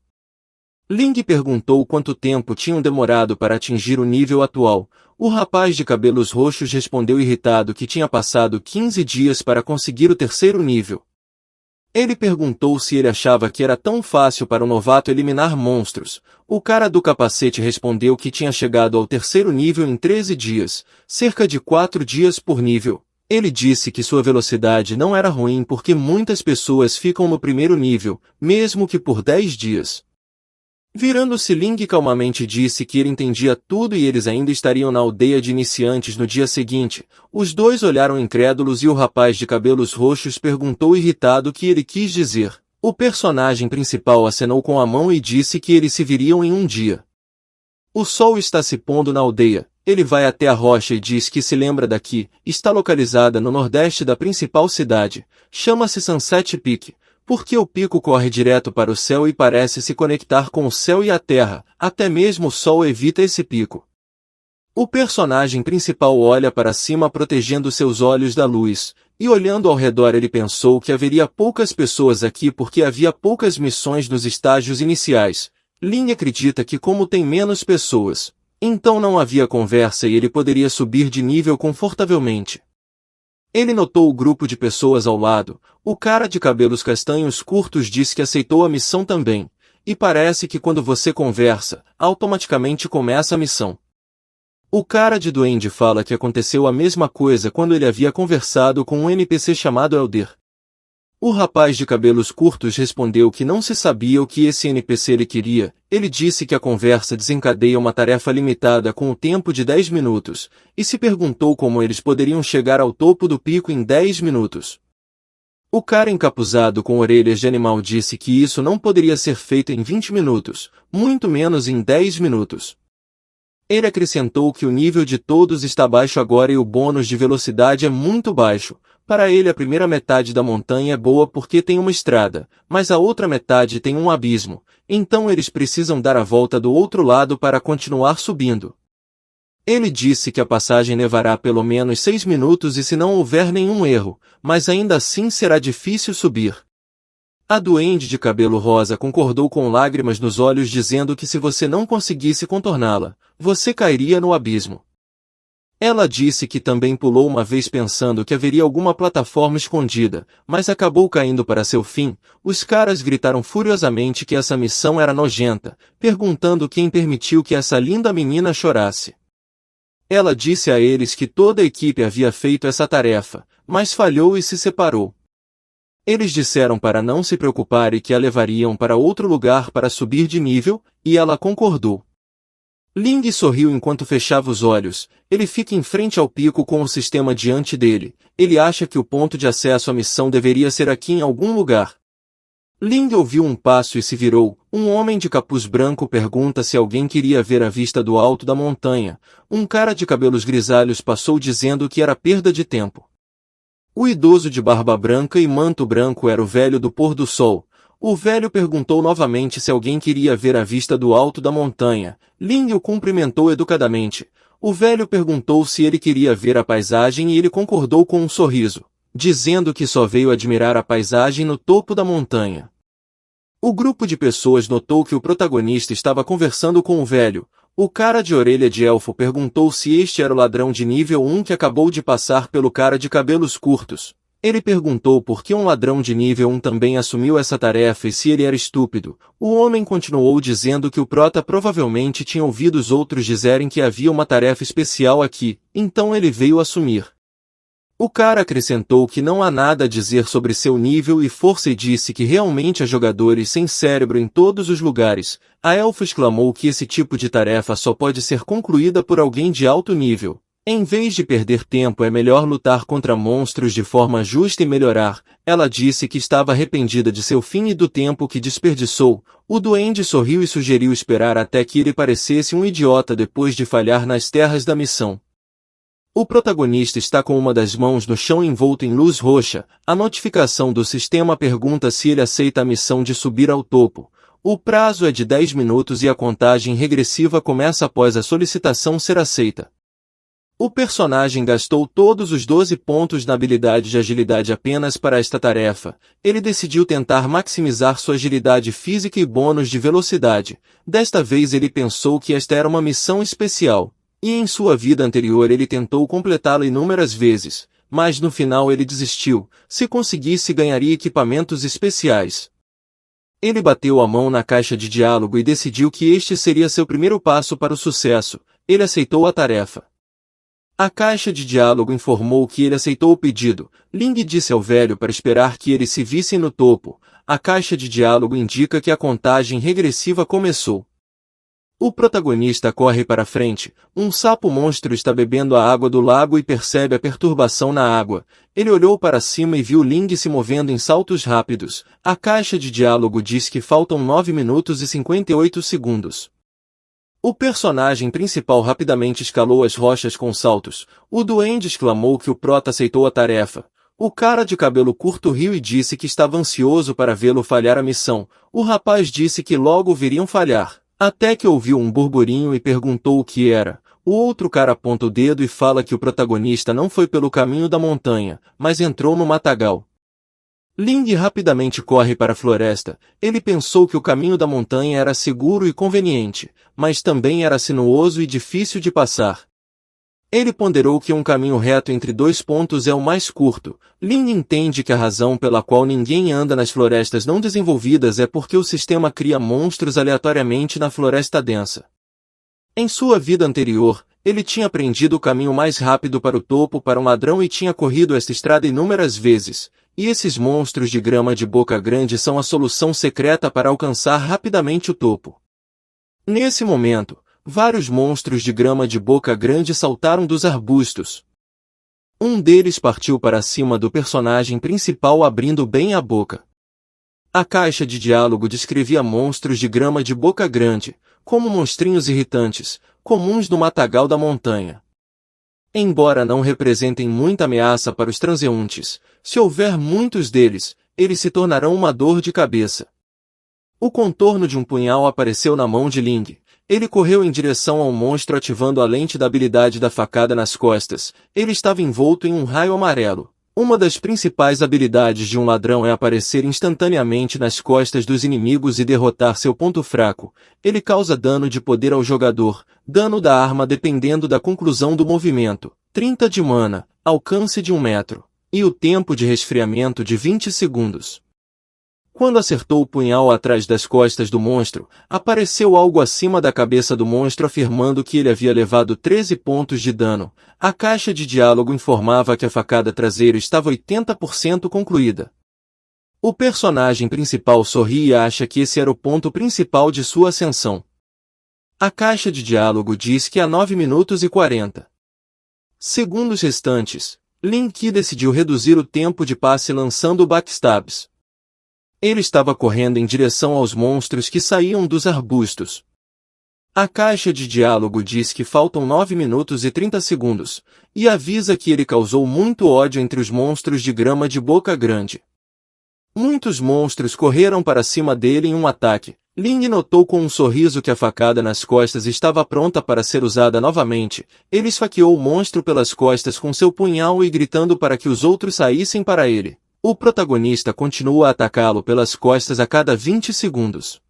Ling perguntou quanto tempo tinham demorado para atingir o nível atual. O rapaz de cabelos roxos respondeu irritado que tinha passado 15 dias para conseguir o 3º nível. Ele perguntou se ele achava que era tão fácil para um novato eliminar monstros. O cara do capacete respondeu que tinha chegado ao 3º nível em 13 dias, cerca de 4 dias por nível. Ele disse que sua velocidade não era ruim porque muitas pessoas ficam no 1º nível, mesmo que por 10 dias. Virando-se, Ling calmamente disse que ele entendia tudo e eles ainda estariam na aldeia de iniciantes no dia seguinte. Os dois olharam incrédulos e o rapaz de cabelos roxos perguntou irritado o que ele quis dizer. O personagem principal acenou com a mão e disse que eles se viriam em um dia. O sol está se pondo na aldeia. Ele vai até a rocha e diz que se lembra daqui. Está localizada no nordeste da principal cidade. Chama-se Sunset Peak. Porque o pico corre direto para o céu e parece se conectar com o céu e a terra, até mesmo o sol evita esse pico. O personagem principal olha para cima protegendo seus olhos da luz, e olhando ao redor ele pensou que haveria poucas pessoas aqui porque havia poucas missões nos estágios iniciais. Ling acredita que como tem menos pessoas, então não havia conversa e ele poderia subir de nível confortavelmente. Ele notou o grupo de pessoas ao lado. O cara de cabelos castanhos curtos disse que aceitou a missão também. E parece que quando você conversa, automaticamente começa a missão. O cara de duende fala que aconteceu a mesma coisa quando ele havia conversado com um NPC chamado Elder. O rapaz de cabelos curtos respondeu que não se sabia o que esse NPC lhe queria. Ele disse que a conversa desencadeia uma tarefa limitada com o tempo de 10 minutos, e se perguntou como eles poderiam chegar ao topo do pico em 10 minutos. O cara encapuzado com orelhas de animal disse que isso não poderia ser feito em 20 minutos, muito menos em 10 minutos. Ele acrescentou que o nível de todos está baixo agora e o bônus de velocidade é muito baixo. Para ele a primeira metade da montanha é boa porque tem uma estrada, mas a outra metade tem um abismo, então eles precisam dar a volta do outro lado para continuar subindo. Ele disse que a passagem levará pelo menos 6 minutos e se não houver nenhum erro, mas ainda assim será difícil subir. A duende de cabelo rosa concordou com lágrimas nos olhos dizendo que se você não conseguisse contorná-la, você cairia no abismo. Ela disse que também pulou uma vez pensando que haveria alguma plataforma escondida, mas acabou caindo para seu fim. Os caras gritaram furiosamente que essa missão era nojenta, perguntando quem permitiu que essa linda menina chorasse. Ela disse a eles que toda a equipe havia feito essa tarefa, mas falhou e se separou. Eles disseram para não se preocupar e que a levariam para outro lugar para subir de nível, e ela concordou. Ling sorriu enquanto fechava os olhos. Ele fica em frente ao pico com o sistema diante dele. Ele acha que o ponto de acesso à missão deveria ser aqui em algum lugar. Ling ouviu um passo e se virou. Um homem de capuz branco pergunta se alguém queria ver a vista do alto da montanha. Um cara de cabelos grisalhos passou dizendo que era perda de tempo. O idoso de barba branca e manto branco era o velho do pôr do sol. O velho perguntou novamente se alguém queria ver a vista do alto da montanha. Ling o cumprimentou educadamente. O velho perguntou se ele queria ver a paisagem e ele concordou com um sorriso, dizendo que só veio admirar a paisagem no topo da montanha. O grupo de pessoas notou que o protagonista estava conversando com o velho. O cara de orelha de elfo perguntou se este era o ladrão de nível 1 que acabou de passar pelo cara de cabelos curtos. Ele perguntou por que um ladrão de nível 1 também assumiu essa tarefa e se ele era estúpido. O homem continuou dizendo que o prota provavelmente tinha ouvido os outros dizerem que havia uma tarefa especial aqui, então ele veio assumir. O cara acrescentou que não há nada a dizer sobre seu nível e força e disse que realmente há jogadores sem cérebro em todos os lugares. A elfa exclamou que esse tipo de tarefa só pode ser concluída por alguém de alto nível. Em vez de perder tempo é melhor lutar contra monstros de forma justa e melhorar. Ela disse que estava arrependida de seu fim e do tempo que desperdiçou. O duende sorriu e sugeriu esperar até que ele parecesse um idiota depois de falhar nas terras da missão. O protagonista está com uma das mãos no chão envolto em luz roxa. A notificação do sistema pergunta se ele aceita a missão de subir ao topo. O prazo é de 10 minutos e a contagem regressiva começa após a solicitação ser aceita. O personagem gastou todos os 12 pontos na habilidade de agilidade apenas para esta tarefa. Ele decidiu tentar maximizar sua agilidade física e bônus de velocidade. Desta vez ele pensou que esta era uma missão especial. E em sua vida anterior ele tentou completá-la inúmeras vezes, mas no final ele desistiu. Se conseguisse ganharia equipamentos especiais. Ele bateu a mão na caixa de diálogo e decidiu que este seria seu primeiro passo para o sucesso. Ele aceitou a tarefa. A caixa de diálogo informou que ele aceitou o pedido. Ling disse ao velho para esperar que eles se vissem no topo. A caixa de diálogo indica que a contagem regressiva começou. O protagonista corre para frente. Um sapo monstro está bebendo a água do lago e percebe a perturbação na água. Ele olhou para cima e viu Ling se movendo em saltos rápidos. A caixa de diálogo diz que faltam 9 minutos e 58 segundos. O personagem principal rapidamente escalou as rochas com saltos. O duende exclamou que o prota aceitou a tarefa. O cara de cabelo curto riu e disse que estava ansioso para vê-lo falhar a missão. O rapaz disse que logo viriam falhar. Até que ouviu um burburinho e perguntou o que era. O outro cara aponta o dedo e fala que o protagonista não foi pelo caminho da montanha, mas entrou no matagal. Ling rapidamente corre para a floresta. Ele pensou que o caminho da montanha era seguro e conveniente, mas também era sinuoso e difícil de passar. Ele ponderou que um caminho reto entre 2 pontos é o mais curto. Ling entende que a razão pela qual ninguém anda nas florestas não desenvolvidas é porque o sistema cria monstros aleatoriamente na floresta densa. Em sua vida anterior, ele tinha aprendido o caminho mais rápido para o topo para um ladrão e tinha corrido esta estrada inúmeras vezes, e esses monstros de grama de boca grande são a solução secreta para alcançar rapidamente o topo. Nesse momento, vários monstros de grama de boca grande saltaram dos arbustos. Um deles partiu para cima do personagem principal abrindo bem a boca. A caixa de diálogo descrevia monstros de grama de boca grande, como monstrinhos irritantes, comuns no matagal da montanha. Embora não representem muita ameaça para os transeuntes, se houver muitos deles, eles se tornarão uma dor de cabeça. O contorno de um punhal apareceu na mão de Ling. Ele correu em direção ao monstro ativando a lente da habilidade da facada nas costas. Ele estava envolto em um raio amarelo. Uma das principais habilidades de um ladrão é aparecer instantaneamente nas costas dos inimigos e derrotar seu ponto fraco. Ele causa dano de poder ao jogador, dano da arma dependendo da conclusão do movimento, 30 de mana, alcance de 1 metro, e o tempo de resfriamento de 20 segundos. Quando acertou o punhal atrás das costas do monstro, apareceu algo acima da cabeça do monstro afirmando que ele havia levado 13 pontos de dano. A caixa de diálogo informava que a facada traseira estava 80% concluída. O personagem principal sorri e acha que esse era o ponto principal de sua ascensão. A caixa de diálogo diz que há 9 minutos e 40 segundos restantes. Lin Ki decidiu reduzir o tempo de passe lançando backstabs. Ele estava correndo em direção aos monstros que saíam dos arbustos. A caixa de diálogo diz que faltam 9 minutos e 30 segundos, e avisa que ele causou muito ódio entre os monstros de grama de boca grande. Muitos monstros correram para cima dele em um ataque. Ling notou com um sorriso que a facada nas costas estava pronta para ser usada novamente. Ele esfaqueou o monstro pelas costas com seu punhal e gritando para que os outros saíssem para ele. O protagonista continua a atacá-lo pelas costas a cada 20 segundos.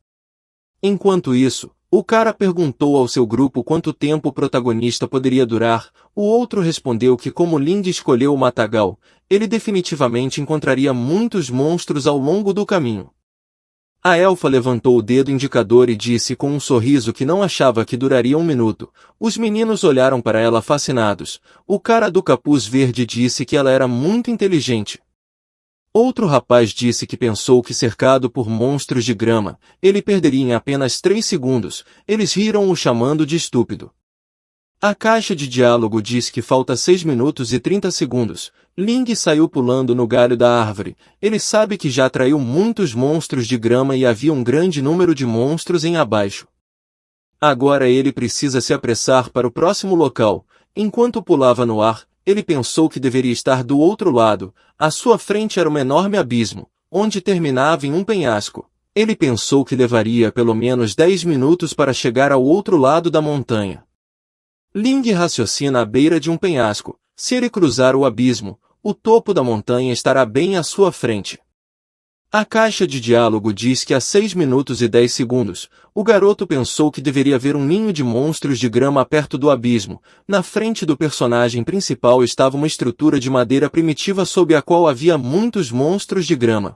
Enquanto isso, o cara perguntou ao seu grupo quanto tempo o protagonista poderia durar. O outro respondeu que como Lind escolheu o matagal, ele definitivamente encontraria muitos monstros ao longo do caminho. A elfa levantou o dedo indicador e disse com um sorriso que não achava que duraria 1 minuto. Os meninos olharam para ela fascinados. O cara do capuz verde disse que ela era muito inteligente. Outro rapaz disse que pensou que cercado por monstros de grama, ele perderia em apenas 3 segundos. Eles riram o chamando de estúpido. A caixa de diálogo diz que falta 6 minutos e 30 segundos. Ling saiu pulando no galho da árvore. Ele sabe que já atraiu muitos monstros de grama e havia um grande número de monstros em abaixo. Agora ele precisa se apressar para o próximo local. Enquanto pulava no ar, ele pensou que deveria estar do outro lado. À sua frente era um enorme abismo, onde terminava em um penhasco. Ele pensou que levaria pelo menos 10 minutos para chegar ao outro lado da montanha. Ling raciocina à beira de um penhasco. Se ele cruzar o abismo, o topo da montanha estará bem à sua frente. A caixa de diálogo diz que há 6 minutos e 10 segundos, o garoto pensou que deveria haver um ninho de monstros de grama perto do abismo. Na frente do personagem principal estava uma estrutura de madeira primitiva sob a qual havia muitos monstros de grama.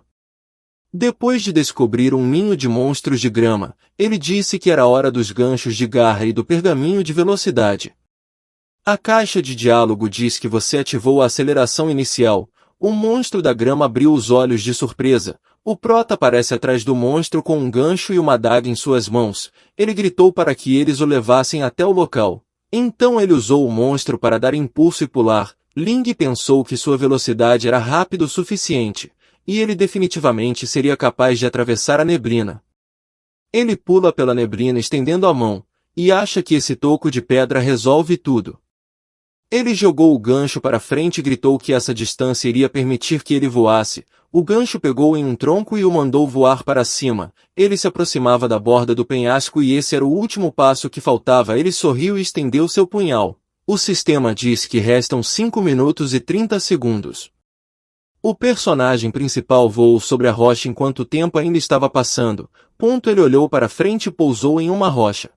Depois de descobrir um ninho de monstros de grama, ele disse que era hora dos ganchos de garra e do pergaminho de velocidade. A caixa de diálogo diz que você ativou a aceleração inicial. O monstro da grama abriu os olhos de surpresa. O prota aparece atrás do monstro com um gancho e uma adaga em suas mãos. Ele gritou para que eles o levassem até o local. Então ele usou o monstro para dar impulso e pular. Ling pensou que sua velocidade era rápida o suficiente, e ele definitivamente seria capaz de atravessar a neblina. Ele pula pela neblina estendendo a mão, e acha que esse toco de pedra resolve tudo. Ele jogou o gancho para frente e gritou que essa distância iria permitir que ele voasse. O gancho pegou em um tronco e o mandou voar para cima. Ele se aproximava da borda do penhasco e esse era o último passo que faltava. Ele sorriu e estendeu seu punhal. O sistema diz que restam 5 minutos e 30 segundos. O personagem principal voou sobre a rocha enquanto o tempo ainda estava passando. Ele olhou para frente e pousou em uma rocha.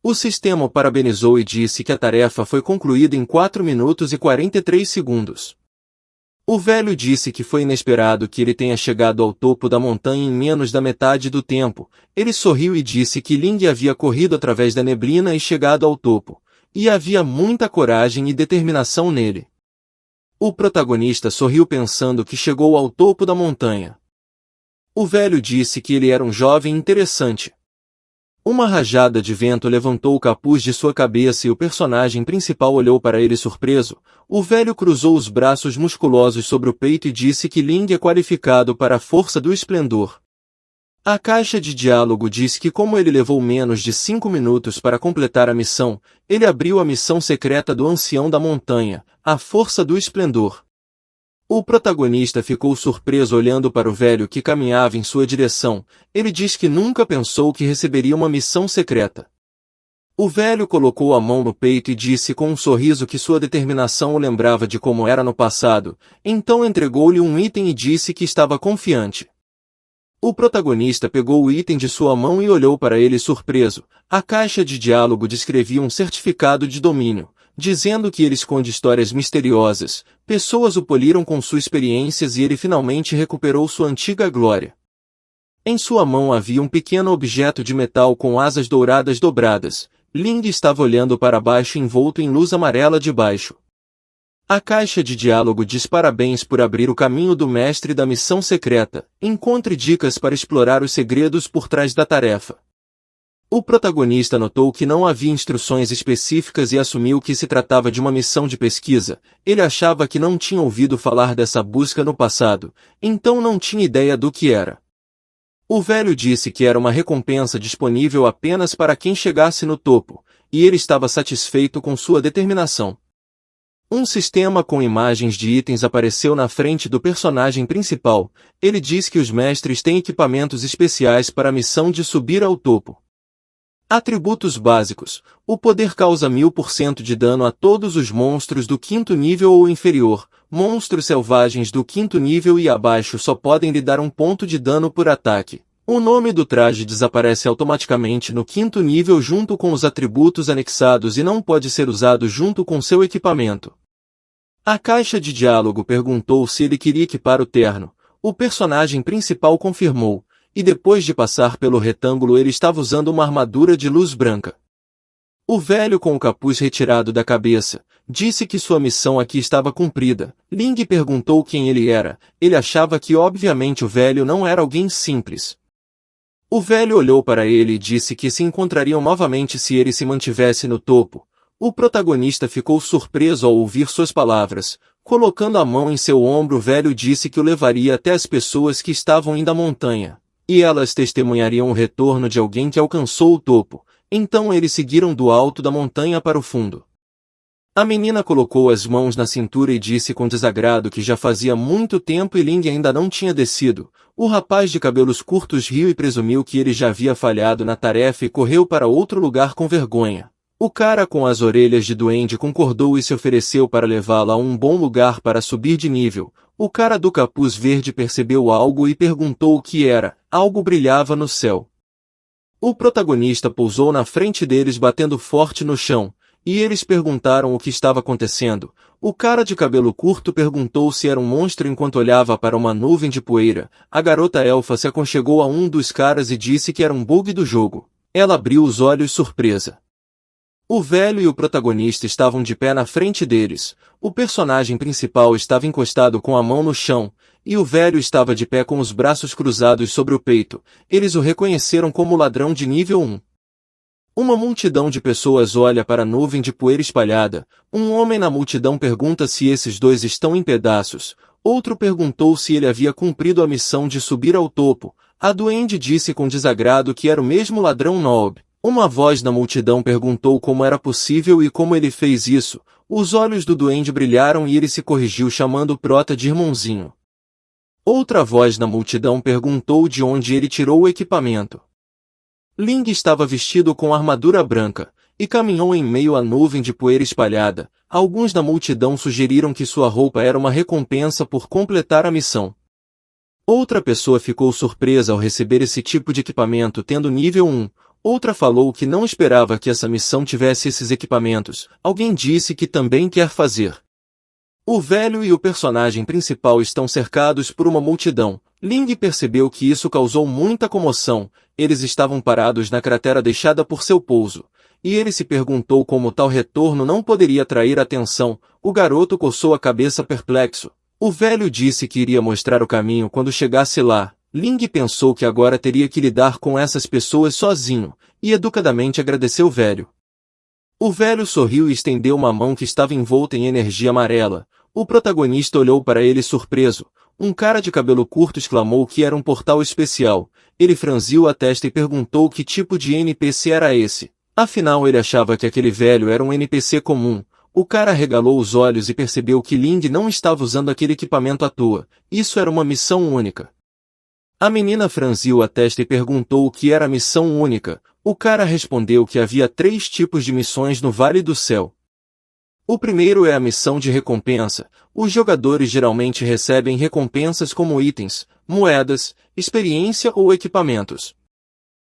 O sistema o parabenizou e disse que a tarefa foi concluída em 4 minutos e 43 segundos. O velho disse que foi inesperado que ele tenha chegado ao topo da montanha em menos da metade do tempo. Ele sorriu e disse que Ling havia corrido através da neblina e chegado ao topo, e havia muita coragem e determinação nele. O protagonista sorriu pensando que chegou ao topo da montanha. O velho disse que ele era um jovem interessante. Uma rajada de vento levantou o capuz de sua cabeça e o personagem principal olhou para ele surpreso. O velho cruzou os braços musculosos sobre o peito e disse que Ling é qualificado para a força do esplendor. A caixa de diálogo disse que como ele levou menos de 5 minutos para completar a missão, ele abriu a missão secreta do Ancião da Montanha, a Força do Esplendor. O protagonista ficou surpreso olhando para o velho que caminhava em sua direção. Ele diz que nunca pensou que receberia uma missão secreta. O velho colocou a mão no peito e disse com um sorriso que sua determinação o lembrava de como era no passado, então entregou-lhe um item e disse que estava confiante. O protagonista pegou o item de sua mão e olhou para ele surpreso. A caixa de diálogo descrevia um certificado de domínio, dizendo que ele esconde histórias misteriosas. Pessoas o poliram com suas experiências e ele finalmente recuperou sua antiga glória. Em sua mão havia um pequeno objeto de metal com asas douradas dobradas. Ling estava olhando para baixo envolto em luz amarela de baixo. A caixa de diálogo diz parabéns por abrir o caminho do mestre da missão secreta. Encontre dicas para explorar os segredos por trás da tarefa. O protagonista notou que não havia instruções específicas e assumiu que se tratava de uma missão de pesquisa. Ele achava que não tinha ouvido falar dessa busca no passado, então não tinha ideia do que era. O velho disse que era uma recompensa disponível apenas para quem chegasse no topo, e ele estava satisfeito com sua determinação. Um sistema com imagens de itens apareceu na frente do personagem principal. Ele diz que os mestres têm equipamentos especiais para a missão de subir ao topo. Atributos básicos. O poder causa 1000% de dano a todos os monstros do 5º nível ou inferior. Monstros selvagens do 5º nível e abaixo só podem lhe dar 1 ponto de dano por ataque. O nome do traje desaparece automaticamente no 5º nível junto com os atributos anexados e não pode ser usado junto com seu equipamento. A caixa de diálogo perguntou se ele queria equipar o terno. O personagem principal confirmou, e depois de passar pelo retângulo ele estava usando uma armadura de luz branca. O velho com o capuz retirado da cabeça, disse que sua missão aqui estava cumprida. Ling perguntou quem ele era. Ele achava que obviamente o velho não era alguém simples. O velho olhou para ele e disse que se encontrariam novamente se ele se mantivesse no topo. O protagonista ficou surpreso ao ouvir suas palavras. Colocando a mão em seu ombro, o velho disse que o levaria até as pessoas que estavam indo à montanha, e elas testemunhariam o retorno de alguém que alcançou o topo. Então eles seguiram do alto da montanha para o fundo. A menina colocou as mãos na cintura e disse com desagrado que já fazia muito tempo e Ling ainda não tinha descido. O rapaz de cabelos curtos riu e presumiu que ele já havia falhado na tarefa e correu para outro lugar com vergonha. O cara com as orelhas de duende concordou e se ofereceu para levá-la a um bom lugar para subir de nível. O cara do capuz verde percebeu algo e perguntou o que era. Algo brilhava no céu. O protagonista pousou na frente deles batendo forte no chão, e eles perguntaram o que estava acontecendo. O cara de cabelo curto perguntou se era um monstro enquanto olhava para uma nuvem de poeira. A garota elfa se aconchegou a um dos caras e disse que era um bug do jogo. Ela abriu os olhos surpresa. O velho e o protagonista estavam de pé na frente deles. O personagem principal estava encostado com a mão no chão, e o velho estava de pé com os braços cruzados sobre o peito. Eles o reconheceram como ladrão de nível 1. Uma multidão de pessoas olha para a nuvem de poeira espalhada. Um homem na multidão pergunta se esses dois estão em pedaços. Outro perguntou se ele havia cumprido a missão de subir ao topo. A duende disse com desagrado que era o mesmo ladrão Noob. Uma voz na multidão perguntou como era possível e como ele fez isso. Os olhos do duende brilharam e ele se corrigiu chamando o prota de irmãozinho. Outra voz na multidão perguntou de onde ele tirou o equipamento. Ling estava vestido com armadura branca, e caminhou em meio à nuvem de poeira espalhada. Alguns da multidão sugeriram que sua roupa era uma recompensa por completar a missão. Outra pessoa ficou surpresa ao receber esse tipo de equipamento tendo nível 1. Outra falou que não esperava que essa missão tivesse esses equipamentos. Alguém disse que também quer fazer. O velho e o personagem principal estão cercados por uma multidão. Ling percebeu que isso causou muita comoção. Eles estavam parados na cratera deixada por seu pouso. E ele se perguntou como tal retorno não poderia atrair atenção. O garoto coçou a cabeça perplexo. O velho disse que iria mostrar o caminho quando chegasse lá. Ling pensou que agora teria que lidar com essas pessoas sozinho, e educadamente agradeceu o velho. O velho sorriu e estendeu uma mão que estava envolta em energia amarela. O protagonista olhou para ele surpreso. Um cara de cabelo curto exclamou que era um portal especial. Ele franziu a testa e perguntou que tipo de NPC era esse. Afinal, ele achava que aquele velho era um NPC comum. O cara arregalou os olhos e percebeu que Ling não estava usando aquele equipamento à toa. Isso era uma missão única. A menina franziu a testa e perguntou o que era a missão única. O cara respondeu que havia 3 tipos de missões no Vale do Céu. O primeiro é a missão de recompensa. Os jogadores geralmente recebem recompensas como itens, moedas, experiência ou equipamentos.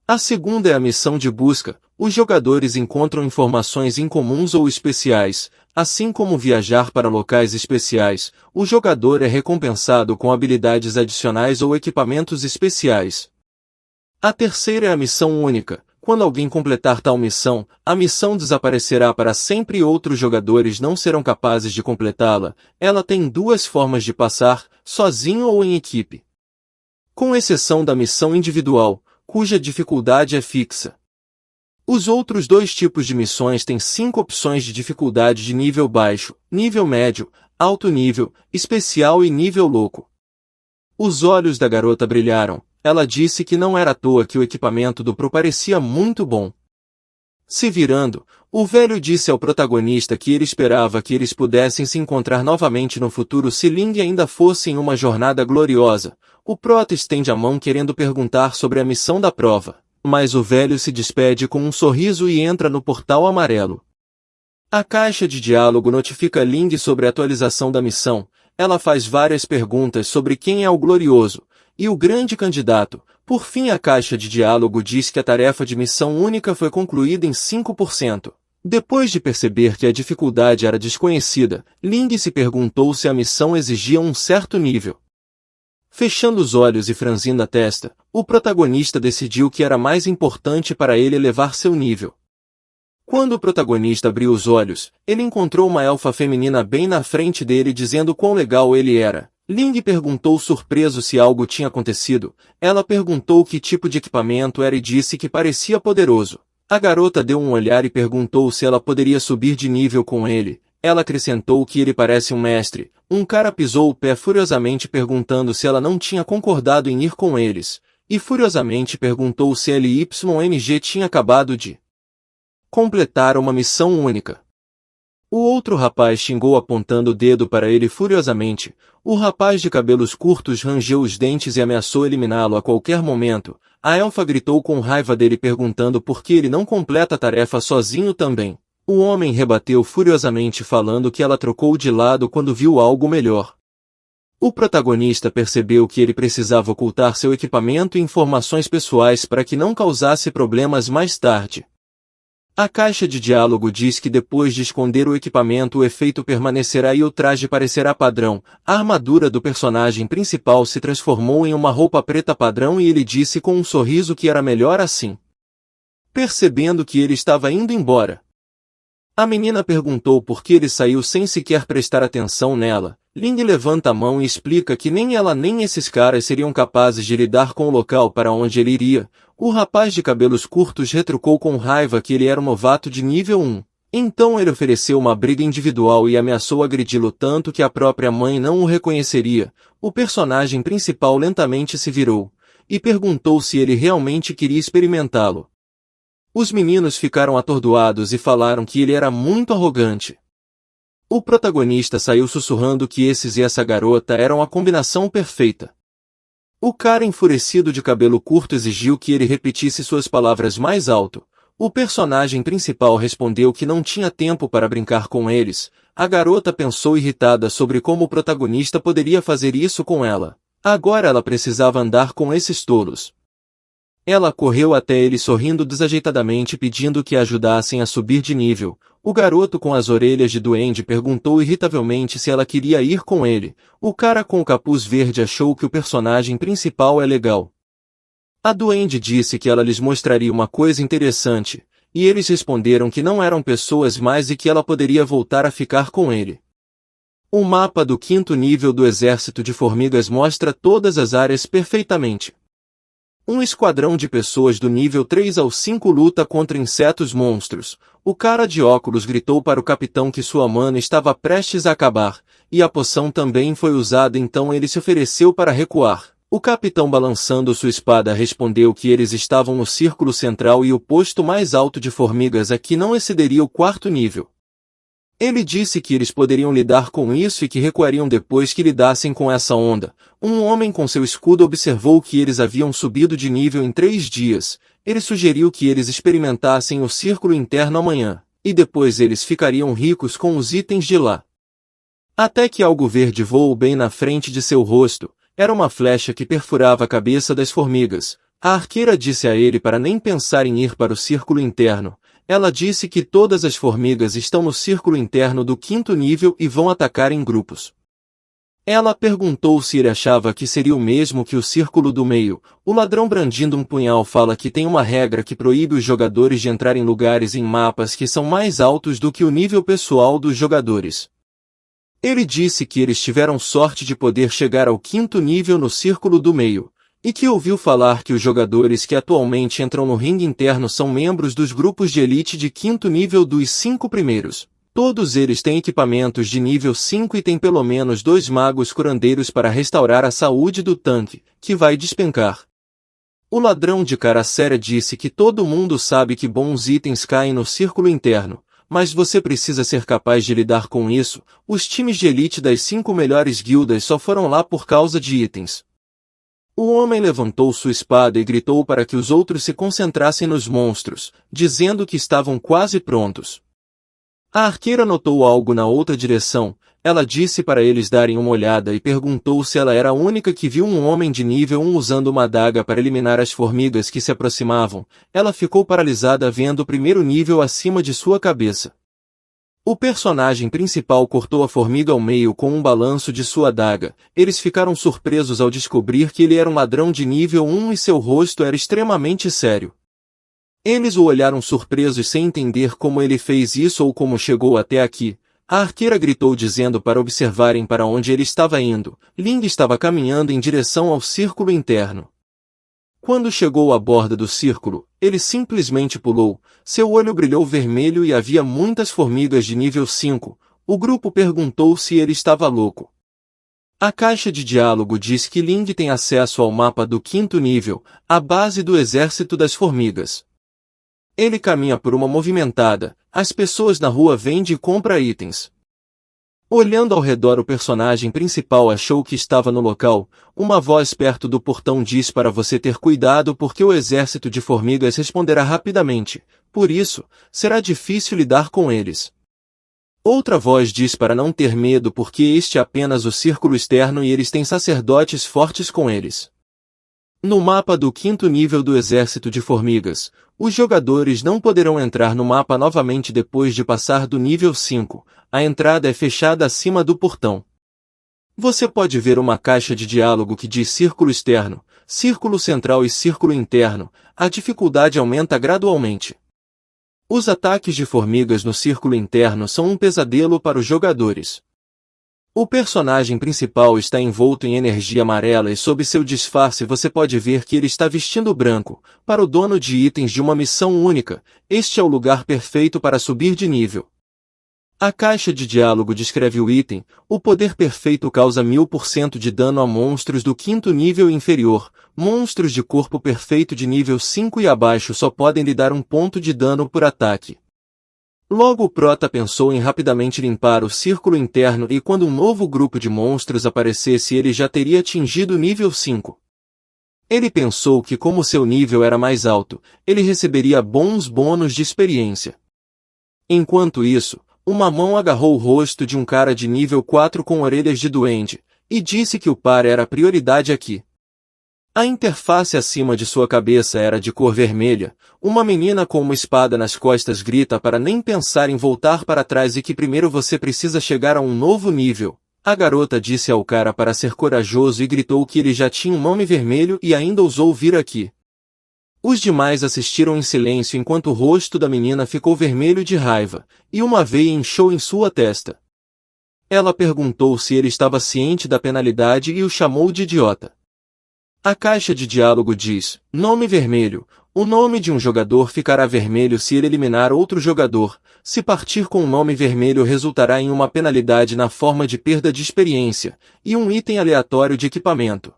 A segunda é a missão de busca. Os jogadores encontram informações incomuns ou especiais. Assim como viajar para locais especiais, o jogador é recompensado com habilidades adicionais ou equipamentos especiais. A terceira é a missão única. Quando alguém completar tal missão, a missão desaparecerá para sempre e outros jogadores não serão capazes de completá-la. Ela tem 2 formas de passar, sozinho ou em equipe. Com exceção da missão individual, cuja dificuldade é fixa. Os outros 2 tipos de missões têm 5 opções de dificuldade de nível baixo, nível médio, alto nível, especial e nível louco. Os olhos da garota brilharam. Ela disse que não era à toa que o equipamento do Pro parecia muito bom. Se virando, o velho disse ao protagonista que ele esperava que eles pudessem se encontrar novamente no futuro se Ling ainda fosse em uma jornada gloriosa. O prota estende a mão querendo perguntar sobre a missão da prova, mas o velho se despede com um sorriso e entra no portal amarelo. A caixa de diálogo notifica Ling sobre a atualização da missão. Ela faz várias perguntas sobre quem é o glorioso e o grande candidato. Por fim, a caixa de diálogo diz que a tarefa de missão única foi concluída em 5%. Depois de perceber que a dificuldade era desconhecida, Ling se perguntou se a missão exigia um certo nível. Fechando os olhos e franzindo a testa, o protagonista decidiu que era mais importante para ele elevar seu nível. Quando o protagonista abriu os olhos, ele encontrou uma elfa feminina bem na frente dele dizendo quão legal ele era. Ling perguntou surpreso se algo tinha acontecido. Ela perguntou que tipo de equipamento era e disse que parecia poderoso. A garota deu um olhar e perguntou se ela poderia subir de nível com ele. Ela acrescentou que ele parece um mestre. Um cara pisou o pé furiosamente perguntando se ela não tinha concordado em ir com eles. E furiosamente perguntou se LYNG tinha acabado de completar uma missão única. O outro rapaz xingou apontando o dedo para ele furiosamente. O rapaz de cabelos curtos rangeu os dentes e ameaçou eliminá-lo a qualquer momento. A elfa gritou com raiva dele perguntando por que ele não completa a tarefa sozinho também. O homem rebateu furiosamente falando que ela trocou de lado quando viu algo melhor. O protagonista percebeu que ele precisava ocultar seu equipamento e informações pessoais para que não causasse problemas mais tarde. A caixa de diálogo diz que depois de esconder o equipamento o efeito permanecerá e o traje parecerá padrão. A armadura do personagem principal se transformou em uma roupa preta padrão e ele disse com um sorriso que era melhor assim. Percebendo que ele estava indo embora, a menina perguntou por que ele saiu sem sequer prestar atenção nela. Ling levanta a mão e explica que nem ela nem esses caras seriam capazes de lidar com o local para onde ele iria. O rapaz de cabelos curtos retrucou com raiva que ele era um novato de nível 1. Então ele ofereceu uma briga individual e ameaçou agredi-lo tanto que a própria mãe não o reconheceria. O personagem principal lentamente se virou e perguntou se ele realmente queria experimentá-lo. Os meninos ficaram atordoados e falaram que ele era muito arrogante. O protagonista saiu sussurrando que esses e essa garota eram a combinação perfeita. O cara enfurecido de cabelo curto exigiu que ele repetisse suas palavras mais alto. O personagem principal respondeu que não tinha tempo para brincar com eles. A garota pensou irritada sobre como o protagonista poderia fazer isso com ela. Agora ela precisava andar com esses tolos. Ela correu até ele sorrindo desajeitadamente pedindo que a ajudassem a subir de nível. O garoto com as orelhas de duende perguntou irritavelmente se ela queria ir com ele. O cara com o capuz verde achou que o personagem principal é legal. A duende disse que ela lhes mostraria uma coisa interessante, e eles responderam que não eram pessoas mais e que ela poderia voltar a ficar com ele. O mapa do 5º nível do exército de formigas mostra todas as áreas perfeitamente. Um esquadrão de pessoas do nível 3 ao 5 luta contra insetos monstros. O cara de óculos gritou para o capitão que sua mana estava prestes a acabar, e a poção também foi usada, então ele se ofereceu para recuar. O capitão, balançando sua espada, respondeu que eles estavam no círculo central e o posto mais alto de formigas aqui não excederia o 4º nível. Ele disse que eles poderiam lidar com isso e que recuariam depois que lidassem com essa onda. Um homem com seu escudo observou que eles haviam subido de nível em 3 dias. Ele sugeriu que eles experimentassem o círculo interno amanhã, e depois eles ficariam ricos com os itens de lá. Até que algo verde voou bem na frente de seu rosto. Era uma flecha que perfurava a cabeça das formigas. A arqueira disse a ele para nem pensar em ir para o círculo interno. Ela disse que todas as formigas estão no círculo interno do 5º nível e vão atacar em grupos. Ela perguntou se ele achava que seria o mesmo que o círculo do meio. O ladrão, brandindo um punhal, fala que tem uma regra que proíbe os jogadores de entrar em lugares em mapas que são mais altos do que o nível pessoal dos jogadores. Ele disse que eles tiveram sorte de poder chegar ao 5º nível no círculo do meio, e que ouviu falar que os jogadores que atualmente entram no ringue interno são membros dos grupos de elite de 5º nível dos 5 primeiros. Todos eles têm equipamentos de nível 5 e têm pelo menos 2 magos curandeiros para restaurar a saúde do tanque, que vai despencar. O ladrão de cara séria disse que todo mundo sabe que bons itens caem no círculo interno, mas você precisa ser capaz de lidar com isso. Os times de elite das 5 melhores guildas só foram lá por causa de itens. O homem levantou sua espada e gritou para que os outros se concentrassem nos monstros, dizendo que estavam quase prontos. A arqueira notou algo na outra direção. Ela disse para eles darem uma olhada e perguntou se ela era a única que viu um homem de nível 1 usando uma adaga para eliminar as formigas que se aproximavam. Ela ficou paralisada vendo o 1º nível acima de sua cabeça. O personagem principal cortou a formiga ao meio com um balanço de sua adaga. Eles ficaram surpresos ao descobrir que ele era um ladrão de nível 1 e seu rosto era extremamente sério. Eles o olharam surpresos sem entender como ele fez isso ou como chegou até aqui. A arqueira gritou dizendo para observarem para onde ele estava indo. Ling estava caminhando em direção ao círculo interno. Quando chegou à borda do círculo, ele simplesmente pulou. Seu olho brilhou vermelho e havia muitas formigas de nível 5. O grupo perguntou se ele estava louco. A caixa de diálogo diz que Ling tem acesso ao mapa do 5º nível, a base do exército das formigas. Ele caminha por uma movimentada. As pessoas na rua vendem e compram itens. Olhando ao redor, o personagem principal achou que estava no local. Uma voz perto do portão diz para você ter cuidado porque o exército de formigas responderá rapidamente. Por isso, será difícil lidar com eles. Outra voz diz para não ter medo porque este é apenas o círculo externo e eles têm sacerdotes fortes com eles. No mapa do 5º nível do exército de formigas, os jogadores não poderão entrar no mapa novamente depois de passar do nível 5. A entrada é fechada acima do portão. Você pode ver uma caixa de diálogo que diz círculo externo, círculo central e círculo interno. A dificuldade aumenta gradualmente. Os ataques de formigas no círculo interno são um pesadelo para os jogadores. O personagem principal está envolto em energia amarela e sob seu disfarce você pode ver que ele está vestindo branco. Para o dono de itens de uma missão única, este é o lugar perfeito para subir de nível. A caixa de diálogo descreve o item. O poder perfeito causa 1000% de dano a monstros do 5º nível e inferior. Monstros de corpo perfeito de nível 5 e abaixo só podem lhe dar 1 ponto de dano por ataque. Logo o prota pensou em rapidamente limpar o círculo interno e quando um novo grupo de monstros aparecesse ele já teria atingido o nível 5. Ele pensou que como seu nível era mais alto, ele receberia bons bônus de experiência. Enquanto isso, uma mão agarrou o rosto de um cara de nível 4 com orelhas de duende, e disse que o par era a prioridade aqui. A interface acima de sua cabeça era de cor vermelha. Uma menina com uma espada nas costas grita para nem pensar em voltar para trás e que primeiro você precisa chegar a um novo nível. A garota disse ao cara para ser corajoso e gritou que ele já tinha um nome vermelho e ainda ousou vir aqui. Os demais assistiram em silêncio enquanto o rosto da menina ficou vermelho de raiva, e uma veia inchou em sua testa. Ela perguntou se ele estava ciente da penalidade e o chamou de idiota. A caixa de diálogo diz: nome vermelho. O nome de um jogador ficará vermelho se ele eliminar outro jogador. Se partir com o nome vermelho resultará em uma penalidade na forma de perda de experiência e um item aleatório de equipamento.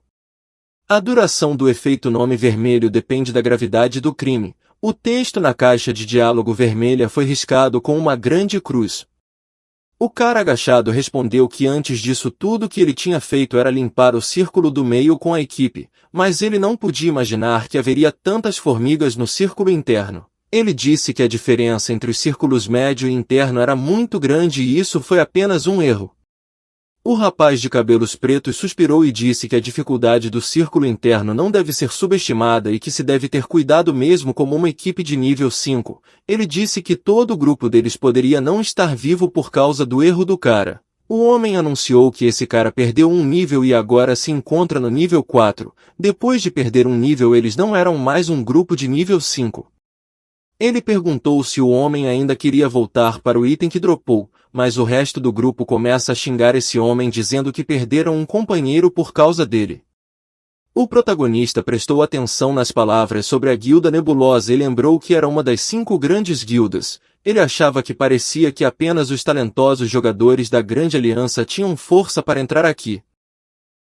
A duração do efeito nome vermelho depende da gravidade do crime. O texto na caixa de diálogo vermelha foi riscado com uma grande cruz. O cara agachado respondeu que antes disso tudo que ele tinha feito era limpar o círculo do meio com a equipe, mas ele não podia imaginar que haveria tantas formigas no círculo interno. Ele disse que a diferença entre os círculos médio e interno era muito grande e isso foi apenas um erro. O rapaz de cabelos pretos suspirou e disse que a dificuldade do círculo interno não deve ser subestimada e que se deve ter cuidado mesmo como uma equipe de nível 5. Ele disse que todo o grupo deles poderia não estar vivo por causa do erro do cara. O homem anunciou que esse cara perdeu um nível e agora se encontra no nível 4. Depois de perder um nível, eles não eram mais um grupo de nível 5. Ele perguntou se o homem ainda queria voltar para o item que dropou, mas o resto do grupo começa a xingar esse homem dizendo que perderam um companheiro por causa dele. O protagonista prestou atenção nas palavras sobre a Guilda Nebulosa e lembrou que era uma das 5 grandes guildas. Ele achava que parecia que apenas os talentosos jogadores da Grande Aliança tinham força para entrar aqui.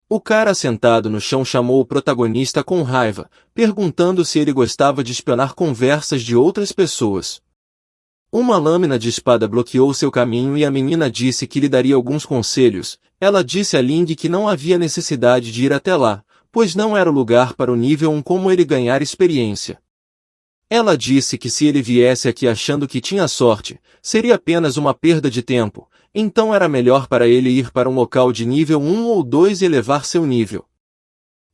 O cara sentado no chão chamou o protagonista com raiva, perguntando se ele gostava de espionar conversas de outras pessoas. Uma lâmina de espada bloqueou seu caminho e a menina disse que lhe daria alguns conselhos. Ela disse a Ling que não havia necessidade de ir até lá, pois não era o lugar para o nível 1 como ele ganhar experiência. Ela disse que se ele viesse aqui achando que tinha sorte, seria apenas uma perda de tempo, então era melhor para ele ir para um local de nível 1 ou 2 e elevar seu nível.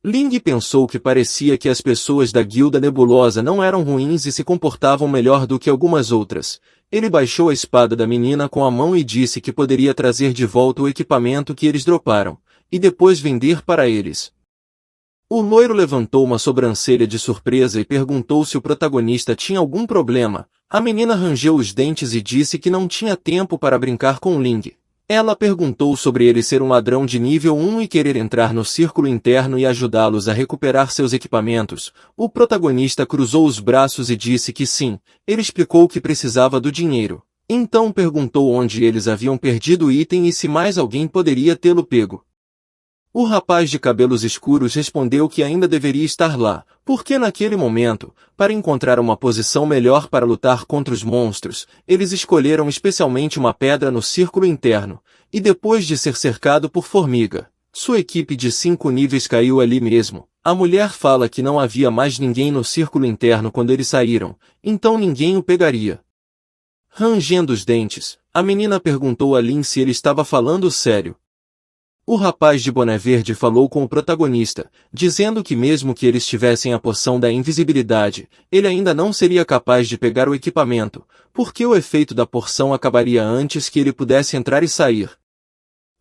Ling pensou que parecia que as pessoas da Guilda Nebulosa não eram ruins e se comportavam melhor do que algumas outras. Ele baixou a espada da menina com a mão e disse que poderia trazer de volta o equipamento que eles droparam, e depois vender para eles. O loiro levantou uma sobrancelha de surpresa e perguntou se o protagonista tinha algum problema. A menina rangeu os dentes e disse que não tinha tempo para brincar com Ling. Ela perguntou sobre ele ser um ladrão de nível 1 e querer entrar no círculo interno e ajudá-los a recuperar seus equipamentos. O protagonista cruzou os braços e disse que sim. Ele explicou que precisava do dinheiro. Então perguntou onde eles haviam perdido o item e se mais alguém poderia tê-lo pego. O rapaz de cabelos escuros respondeu que ainda deveria estar lá, porque naquele momento, para encontrar uma posição melhor para lutar contra os monstros, eles escolheram especialmente uma pedra no círculo interno, e depois de ser cercado por formiga, sua equipe de 5 níveis caiu ali mesmo. A mulher fala que não havia mais ninguém no círculo interno quando eles saíram, então ninguém o pegaria. Rangendo os dentes, a menina perguntou a Lin se ele estava falando sério. O rapaz de boné verde falou com o protagonista, dizendo que mesmo que eles tivessem a poção da invisibilidade, ele ainda não seria capaz de pegar o equipamento, porque o efeito da porção acabaria antes que ele pudesse entrar e sair.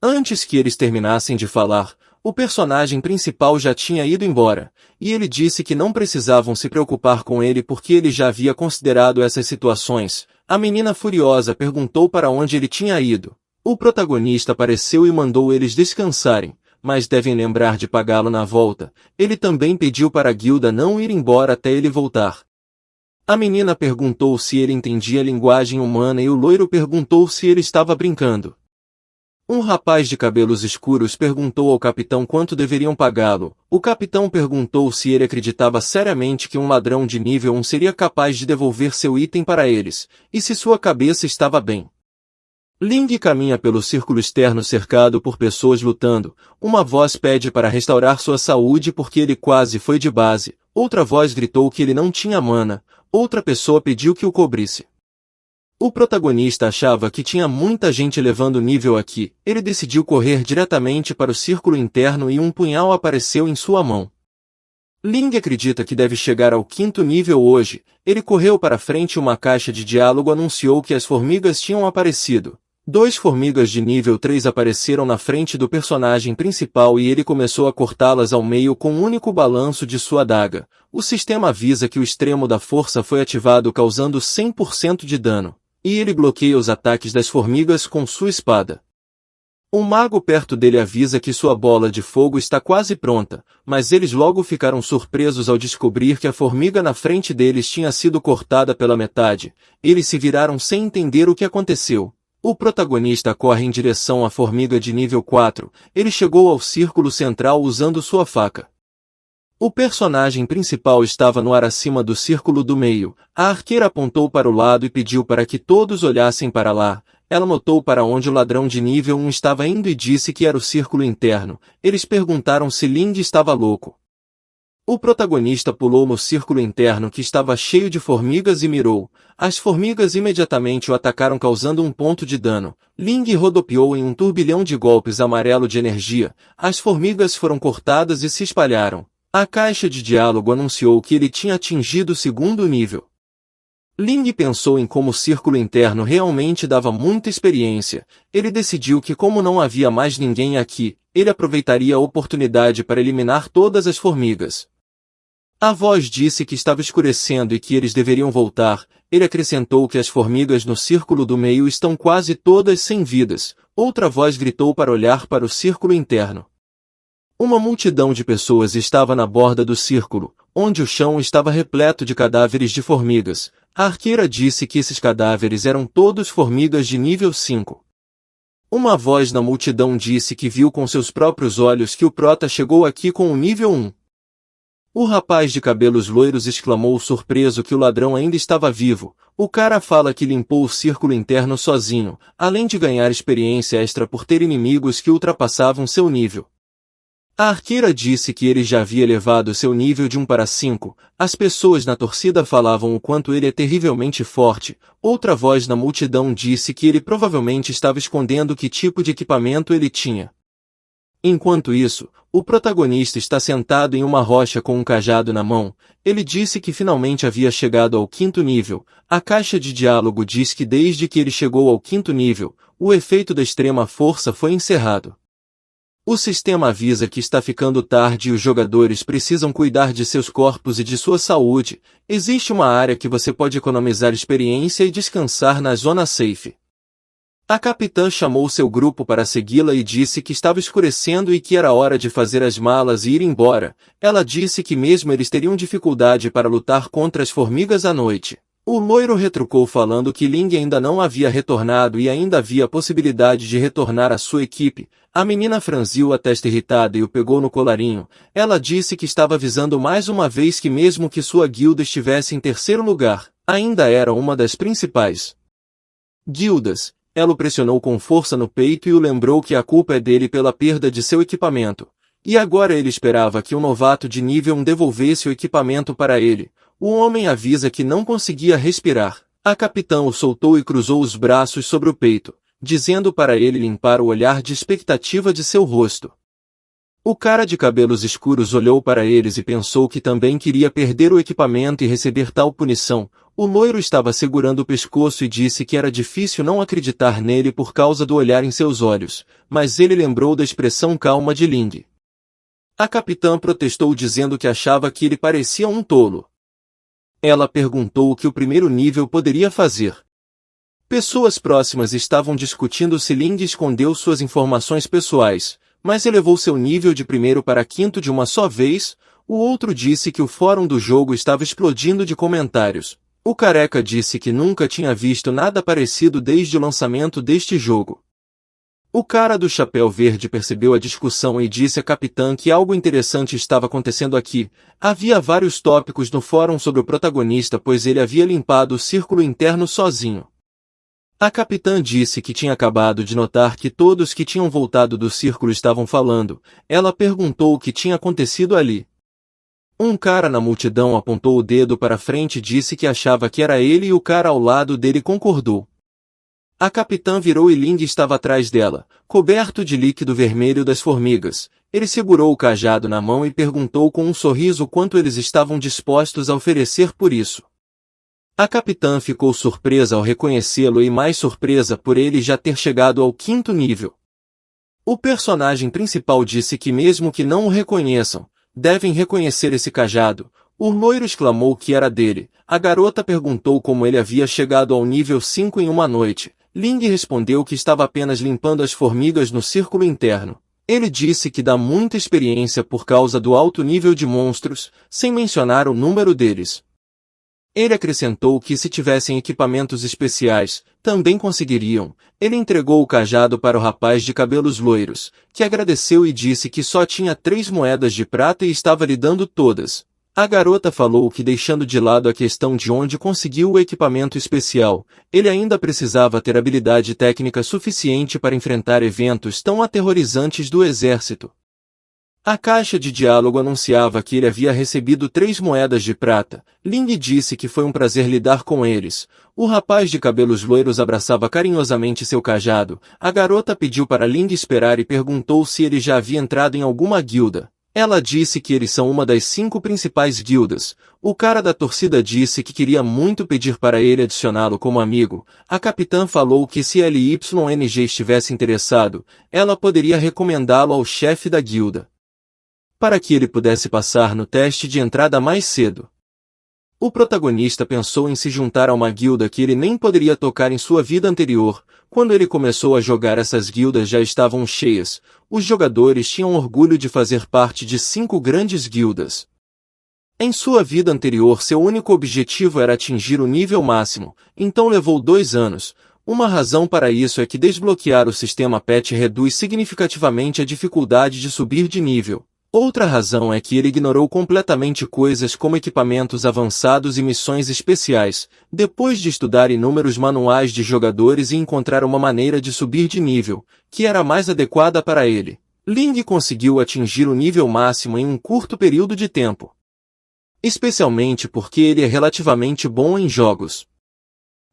Antes que eles terminassem de falar, o personagem principal já tinha ido embora, e ele disse que não precisavam se preocupar com ele porque ele já havia considerado essas situações. A menina furiosa perguntou para onde ele tinha ido. O protagonista apareceu e mandou eles descansarem, mas devem lembrar de pagá-lo na volta. Ele também pediu para a guilda não ir embora até ele voltar. A menina perguntou se ele entendia a linguagem humana e o loiro perguntou se ele estava brincando. Um rapaz de cabelos escuros perguntou ao capitão quanto deveriam pagá-lo. O capitão perguntou se ele acreditava seriamente que um ladrão de nível 1 seria capaz de devolver seu item para eles, e se sua cabeça estava bem. Ling caminha pelo círculo externo cercado por pessoas lutando. Uma voz pede para restaurar sua saúde porque ele quase foi de base. Outra voz gritou que ele não tinha mana. Outra pessoa pediu que o cobrisse. O protagonista achava que tinha muita gente levando nível aqui. Ele decidiu correr diretamente para o círculo interno e um punhal apareceu em sua mão. Ling acredita que deve chegar ao 5º nível hoje. Ele correu para frente e uma caixa de diálogo anunciou que as formigas tinham aparecido. 2 formigas de nível 3 apareceram na frente do personagem principal e ele começou a cortá-las ao meio com um único balanço de sua adaga. O sistema avisa que o extremo da força foi ativado causando 100% de dano, e ele bloqueia os ataques das formigas com sua espada. Um mago perto dele avisa que sua bola de fogo está quase pronta, mas eles logo ficaram surpresos ao descobrir que a formiga na frente deles tinha sido cortada pela metade. Eles se viraram sem entender o que aconteceu. O protagonista corre em direção à formiga de nível 4. Ele chegou ao círculo central usando sua faca. O personagem principal estava no ar acima do círculo do meio. A arqueira apontou para o lado e pediu para que todos olhassem para lá. Ela notou para onde o ladrão de nível 1 estava indo e disse que era o círculo interno. Eles perguntaram se Ling estava louco. O protagonista pulou no círculo interno que estava cheio de formigas e mirou. As formigas imediatamente o atacaram causando um ponto de dano. Ling rodopiou em um turbilhão de golpes amarelo de energia. As formigas foram cortadas e se espalharam. A caixa de diálogo anunciou que ele tinha atingido o segundo nível. Ling pensou em como o círculo interno realmente dava muita experiência. Ele decidiu que como não havia mais ninguém aqui, ele aproveitaria a oportunidade para eliminar todas as formigas. A voz disse que estava escurecendo e que eles deveriam voltar. Ele acrescentou que as formigas no círculo do meio estão quase todas sem vidas. Outra voz gritou para olhar para o círculo interno. Uma multidão de pessoas estava na borda do círculo, onde o chão estava repleto de cadáveres de formigas. A arqueira disse que esses cadáveres eram todos formigas de nível 5. Uma voz na multidão disse que viu com seus próprios olhos que o prota chegou aqui com o nível 1. O rapaz de cabelos loiros exclamou surpreso que o ladrão ainda estava vivo. O cara fala que limpou o círculo interno sozinho, além de ganhar experiência extra por ter inimigos que ultrapassavam seu nível. A arqueira disse que ele já havia elevado seu nível de 1 para 5. As pessoas na torcida falavam o quanto ele é terrivelmente forte. Outra voz na multidão disse que ele provavelmente estava escondendo que tipo de equipamento ele tinha. Enquanto isso, o protagonista está sentado em uma rocha com um cajado na mão. Ele disse que finalmente havia chegado ao 5º nível. A caixa de diálogo diz que desde que ele chegou ao 5º nível, o efeito da extrema força foi encerrado. O sistema avisa que está ficando tarde e os jogadores precisam cuidar de seus corpos e de sua saúde. Existe uma área que você pode economizar experiência e descansar na zona safe. A capitã chamou seu grupo para segui-la e disse que estava escurecendo e que era hora de fazer as malas e ir embora. Ela disse que mesmo eles teriam dificuldade para lutar contra as formigas à noite. O loiro retrucou falando que Ling ainda não havia retornado e ainda havia a possibilidade de retornar à sua equipe. A menina franziu a testa irritada e o pegou no colarinho. Ela disse que estava avisando mais uma vez que mesmo que sua guilda estivesse em 3º lugar, ainda era uma das principais guildas. Ela o pressionou com força no peito e o lembrou que a culpa é dele pela perda de seu equipamento. E agora ele esperava que um novato de nível 1 devolvesse o equipamento para ele. O homem avisa que não conseguia respirar. A capitã o soltou e cruzou os braços sobre o peito, dizendo para ele limpar o olhar de expectativa de seu rosto. O cara de cabelos escuros olhou para eles e pensou que também queria perder o equipamento e receber tal punição. O loiro estava segurando o pescoço e disse que era difícil não acreditar nele por causa do olhar em seus olhos, mas ele lembrou da expressão calma de Ling. A capitã protestou dizendo que achava que ele parecia um tolo. Ela perguntou o que o 1º nível poderia fazer. Pessoas próximas estavam discutindo se Ling escondeu suas informações pessoais, mas elevou seu nível de 1º para 5º de uma só vez. O outro disse que o fórum do jogo estava explodindo de comentários. O careca disse que nunca tinha visto nada parecido desde o lançamento deste jogo. O cara do chapéu verde percebeu a discussão e disse à capitã que algo interessante estava acontecendo aqui. Havia vários tópicos no fórum sobre o protagonista pois ele havia limpado o círculo interno sozinho. A capitã disse que tinha acabado de notar que todos que tinham voltado do círculo estavam falando. Ela perguntou o que tinha acontecido ali. Um cara na multidão apontou o dedo para frente e disse que achava que era ele e o cara ao lado dele concordou. A capitã virou e Ling estava atrás dela, coberto de líquido vermelho das formigas. Ele segurou o cajado na mão e perguntou com um sorriso quanto eles estavam dispostos a oferecer por isso. A capitã ficou surpresa ao reconhecê-lo e mais surpresa por ele já ter chegado ao 5º nível. O personagem principal disse que mesmo que não o reconheçam, devem reconhecer esse cajado. O loiro exclamou que era dele. A garota perguntou como ele havia chegado ao nível 5 em uma noite. Ling respondeu que estava apenas limpando as formigas no círculo interno. Ele disse que dá muita experiência por causa do alto nível de monstros, sem mencionar o número deles. Ele acrescentou que se tivessem equipamentos especiais, também conseguiriam. Ele entregou o cajado para o rapaz de cabelos loiros, que agradeceu e disse que só tinha 3 moedas de prata e estava lhe dando todas. A garota falou que, deixando de lado a questão de onde conseguiu o equipamento especial, ele ainda precisava ter habilidade técnica suficiente para enfrentar eventos tão aterrorizantes do exército. A caixa de diálogo anunciava que ele havia recebido 3 moedas de prata. Ling disse que foi um prazer lidar com eles. O rapaz de cabelos loiros abraçava carinhosamente seu cajado. A garota pediu para Ling esperar e perguntou se ele já havia entrado em alguma guilda. Ela disse que eles são uma das 5 principais guildas. O cara da torcida disse que queria muito pedir para ele adicioná-lo como amigo. A capitã falou que se LYNG estivesse interessado, ela poderia recomendá-lo ao chefe da guilda, para que ele pudesse passar no teste de entrada mais cedo. O protagonista pensou em se juntar a uma guilda que ele nem poderia tocar em sua vida anterior. Quando ele começou a jogar, essas guildas já estavam cheias. Os jogadores tinham orgulho de fazer parte de 5 grandes guildas. Em sua vida anterior, seu único objetivo era atingir o nível máximo, então levou 2 anos. Uma razão para isso é que desbloquear o sistema patch reduz significativamente a dificuldade de subir de nível. Outra razão é que ele ignorou completamente coisas como equipamentos avançados e missões especiais, depois de estudar inúmeros manuais de jogadores e encontrar uma maneira de subir de nível, que era mais adequada para ele. Ling conseguiu atingir o nível máximo em um curto período de tempo, especialmente porque ele é relativamente bom em jogos.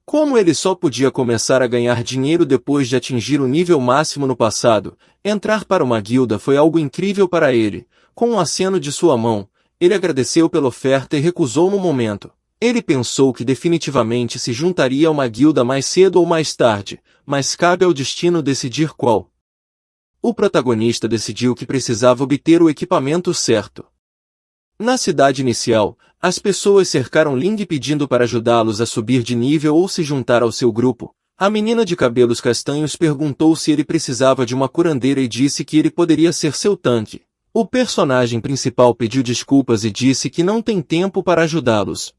Como ele só podia começar a ganhar dinheiro depois de atingir o nível máximo no passado, entrar para uma guilda foi algo incrível para ele. Com um aceno de sua mão, ele agradeceu pela oferta e recusou no momento. Ele pensou que definitivamente se juntaria a uma guilda mais cedo ou mais tarde, mas cabe ao destino decidir qual. O protagonista decidiu que precisava obter o equipamento certo. Na cidade inicial, as pessoas cercaram Ling pedindo para ajudá-los a subir de nível ou se juntar ao seu grupo. A menina de cabelos castanhos perguntou se ele precisava de uma curandeira e disse que ele poderia ser seu tanque. O personagem principal pediu desculpas e disse que não tem tempo para ajudá-los.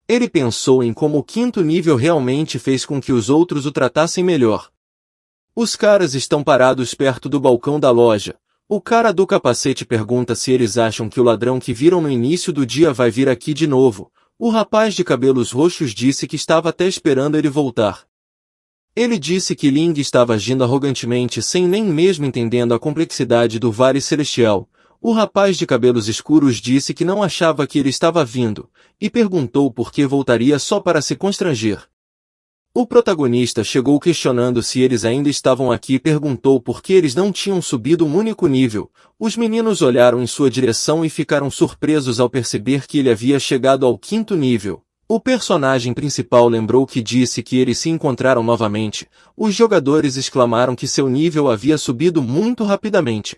Ele pensou em como o 5º nível realmente fez com que os outros o tratassem melhor. Os caras estão parados perto do balcão da loja. O cara do capacete pergunta se eles acham que o ladrão que viram no início do dia vai vir aqui de novo. O rapaz de cabelos roxos disse que estava até esperando ele voltar. Ele disse que Ling estava agindo arrogantemente sem nem mesmo entendendo a complexidade do Vale Celestial. O rapaz de cabelos escuros disse que não achava que ele estava vindo, e perguntou por que voltaria só para se constranger. O protagonista chegou questionando se eles ainda estavam aqui e perguntou por que eles não tinham subido um único nível. Os meninos olharam em sua direção e ficaram surpresos ao perceber que ele havia chegado ao 5º nível. O personagem principal lembrou que disse que eles se encontraram novamente. Os jogadores exclamaram que seu nível havia subido muito rapidamente.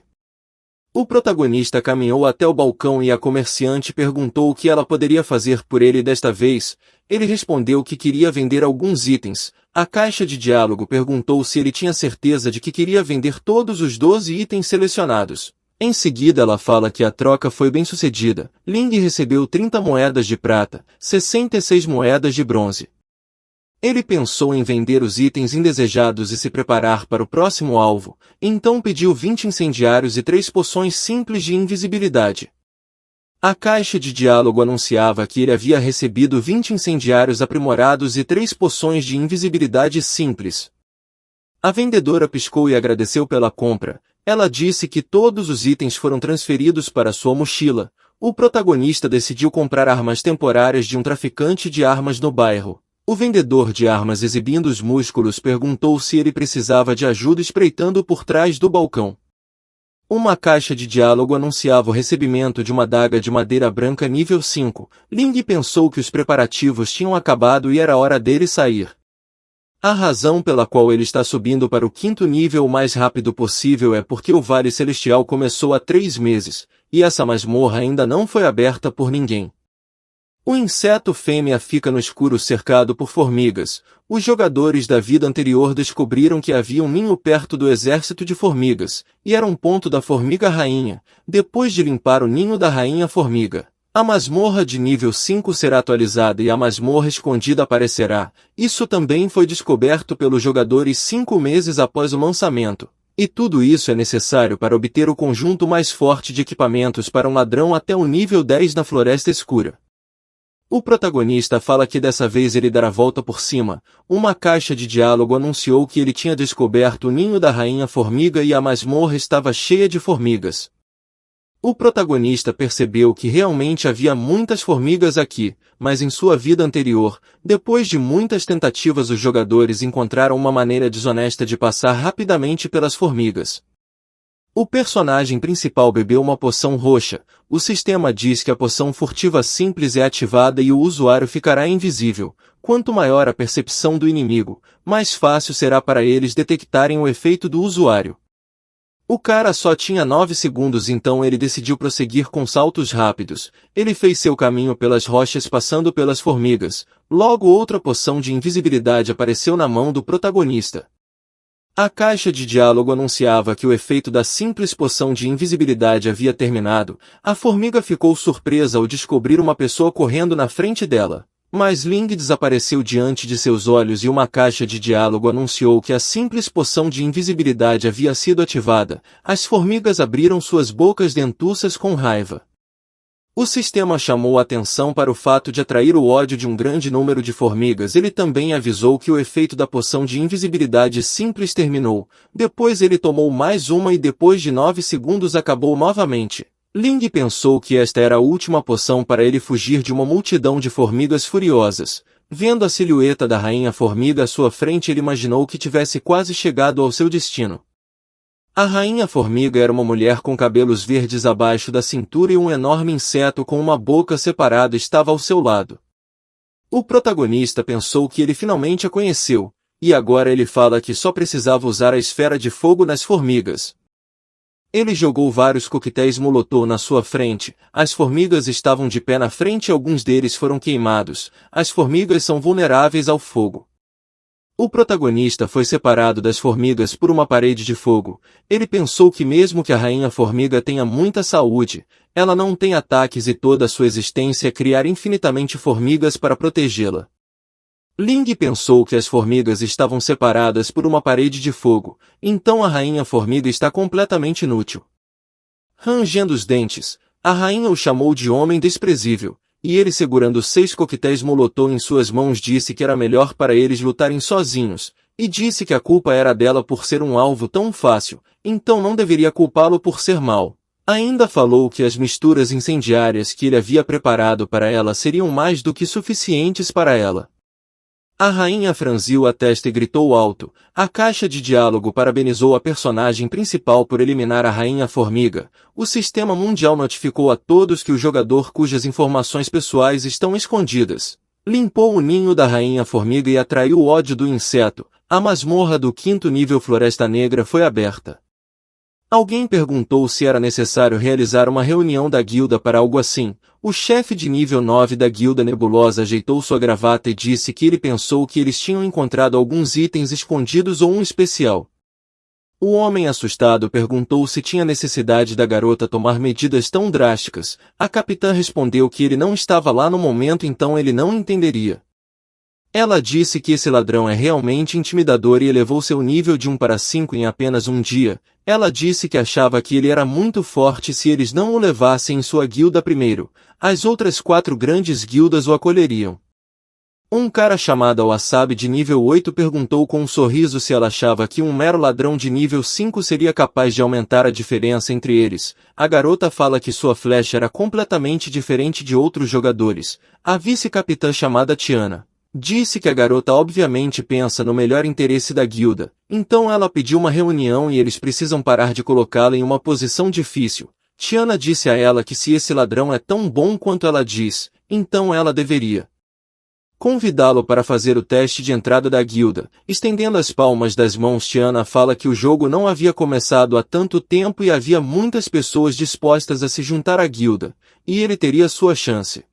O protagonista caminhou até o balcão e a comerciante perguntou o que ela poderia fazer por ele desta vez. Ele respondeu que queria vender alguns itens. A caixa de diálogo perguntou se ele tinha certeza de que queria vender todos os 12 itens selecionados. Em seguida ela fala que a troca foi bem sucedida. Ling recebeu 30 moedas de prata, 66 moedas de bronze. Ele pensou em vender os itens indesejados e se preparar para o próximo alvo, então pediu 20 incendiários e 3 poções simples de invisibilidade. A caixa de diálogo anunciava que ele havia recebido 20 incendiários aprimorados e 3 poções de invisibilidade simples. A vendedora piscou e agradeceu pela compra. Ela disse que todos os itens foram transferidos para sua mochila. O protagonista decidiu comprar armas temporárias de um traficante de armas no bairro. O vendedor de armas, exibindo os músculos, perguntou se ele precisava de ajuda espreitando por trás do balcão. Uma caixa de diálogo anunciava o recebimento de uma adaga de madeira branca nível 5. Ling pensou que os preparativos tinham acabado e era hora dele sair. A razão pela qual ele está subindo para o 5º nível o mais rápido possível é porque o Vale Celestial começou há 3 meses, e essa masmorra ainda não foi aberta por ninguém. O inseto fêmea fica no escuro cercado por formigas. Os jogadores da vida anterior descobriram que havia um ninho perto do exército de formigas, e era um ponto da formiga rainha. Depois de limpar o ninho da rainha formiga, a masmorra de nível 5 será atualizada e a masmorra escondida aparecerá. Isso também foi descoberto pelos jogadores 5 meses após o lançamento. E tudo isso é necessário para obter o conjunto mais forte de equipamentos para um ladrão até o nível 10 na Floresta Escura. O protagonista fala que dessa vez ele dará a volta por cima. Uma caixa de diálogo anunciou que ele tinha descoberto o ninho da rainha formiga e a masmorra estava cheia de formigas. O protagonista percebeu que realmente havia muitas formigas aqui, mas em sua vida anterior, depois de muitas tentativas, os jogadores encontraram uma maneira desonesta de passar rapidamente pelas formigas. O personagem principal bebeu uma poção roxa. O sistema diz que a poção furtiva simples é ativada e o usuário ficará invisível. Quanto maior a percepção do inimigo, mais fácil será para eles detectarem o efeito do usuário. O cara só tinha 9 segundos, então ele decidiu prosseguir com saltos rápidos. Ele fez seu caminho pelas rochas passando pelas formigas. Logo outra poção de invisibilidade apareceu na mão do protagonista. A caixa de diálogo anunciava que o efeito da simples poção de invisibilidade havia terminado. A formiga ficou surpresa ao descobrir uma pessoa correndo na frente dela. Mas Ling desapareceu diante de seus olhos e uma caixa de diálogo anunciou que a simples poção de invisibilidade havia sido ativada. As formigas abriram suas bocas dentuças com raiva. O sistema chamou a atenção para o fato de atrair o ódio de um grande número de formigas. Ele também avisou que o efeito da poção de invisibilidade simples terminou. Depois ele tomou mais uma e depois de 9 segundos acabou novamente. Ling pensou que esta era a última poção para ele fugir de uma multidão de formigas furiosas. Vendo a silhueta da rainha formiga à sua frente, ele imaginou que tivesse quase chegado ao seu destino. A rainha formiga era uma mulher com cabelos verdes abaixo da cintura e um enorme inseto com uma boca separada estava ao seu lado. O protagonista pensou que ele finalmente a conheceu, e agora ele fala que só precisava usar a esfera de fogo nas formigas. Ele jogou vários coquetéis Molotov na sua frente. As formigas estavam de pé na frente e alguns deles foram queimados. As formigas são vulneráveis ao fogo. O protagonista foi separado das formigas por uma parede de fogo. Ele pensou que mesmo que a rainha formiga tenha muita saúde, ela não tem ataques e toda a sua existência é criar infinitamente formigas para protegê-la. Ling pensou que as formigas estavam separadas por uma parede de fogo, então a rainha formiga está completamente inútil. Rangendo os dentes, a rainha o chamou de homem desprezível. E ele, segurando 6 coquetéis Molotov em suas mãos, disse que era melhor para eles lutarem sozinhos, e disse que a culpa era dela por ser um alvo tão fácil, então não deveria culpá-lo por ser mau. Ainda falou que as misturas incendiárias que ele havia preparado para ela seriam mais do que suficientes para ela. A rainha franziu a testa e gritou alto. A caixa de diálogo parabenizou a personagem principal por eliminar a rainha formiga. O sistema mundial notificou a todos que o jogador cujas informações pessoais estão escondidas limpou o ninho da rainha formiga e atraiu o ódio do inseto. A masmorra do 5º nível Floresta Negra foi aberta. Alguém perguntou se era necessário realizar uma reunião da guilda para algo assim. O chefe de nível 9 da guilda Nebulosa ajeitou sua gravata e disse que ele pensou que eles tinham encontrado alguns itens escondidos ou um especial. O homem assustado perguntou se tinha necessidade da garota tomar medidas tão drásticas. A capitã respondeu que ele não estava lá no momento, então ele não entenderia. Ela disse que esse ladrão é realmente intimidador e elevou seu nível de 1 para 5 em apenas um dia. Ela disse que achava que ele era muito forte se eles não o levassem em sua guilda primeiro. As outras 4 grandes guildas o acolheriam. Um cara chamado Wasabi de nível 8 perguntou com um sorriso se ela achava que um mero ladrão de nível 5 seria capaz de aumentar a diferença entre eles. A garota fala que sua flecha era completamente diferente de outros jogadores. A vice-capitã chamada Tiana disse que a garota obviamente pensa no melhor interesse da guilda, então ela pediu uma reunião e eles precisam parar de colocá-la em uma posição difícil. Tiana disse a ela que se esse ladrão é tão bom quanto ela diz, então ela deveria convidá-lo para fazer o teste de entrada da guilda. Estendendo as palmas das mãos, Tiana fala que o jogo não havia começado há tanto tempo e havia muitas pessoas dispostas a se juntar à guilda, e ele teria sua chance.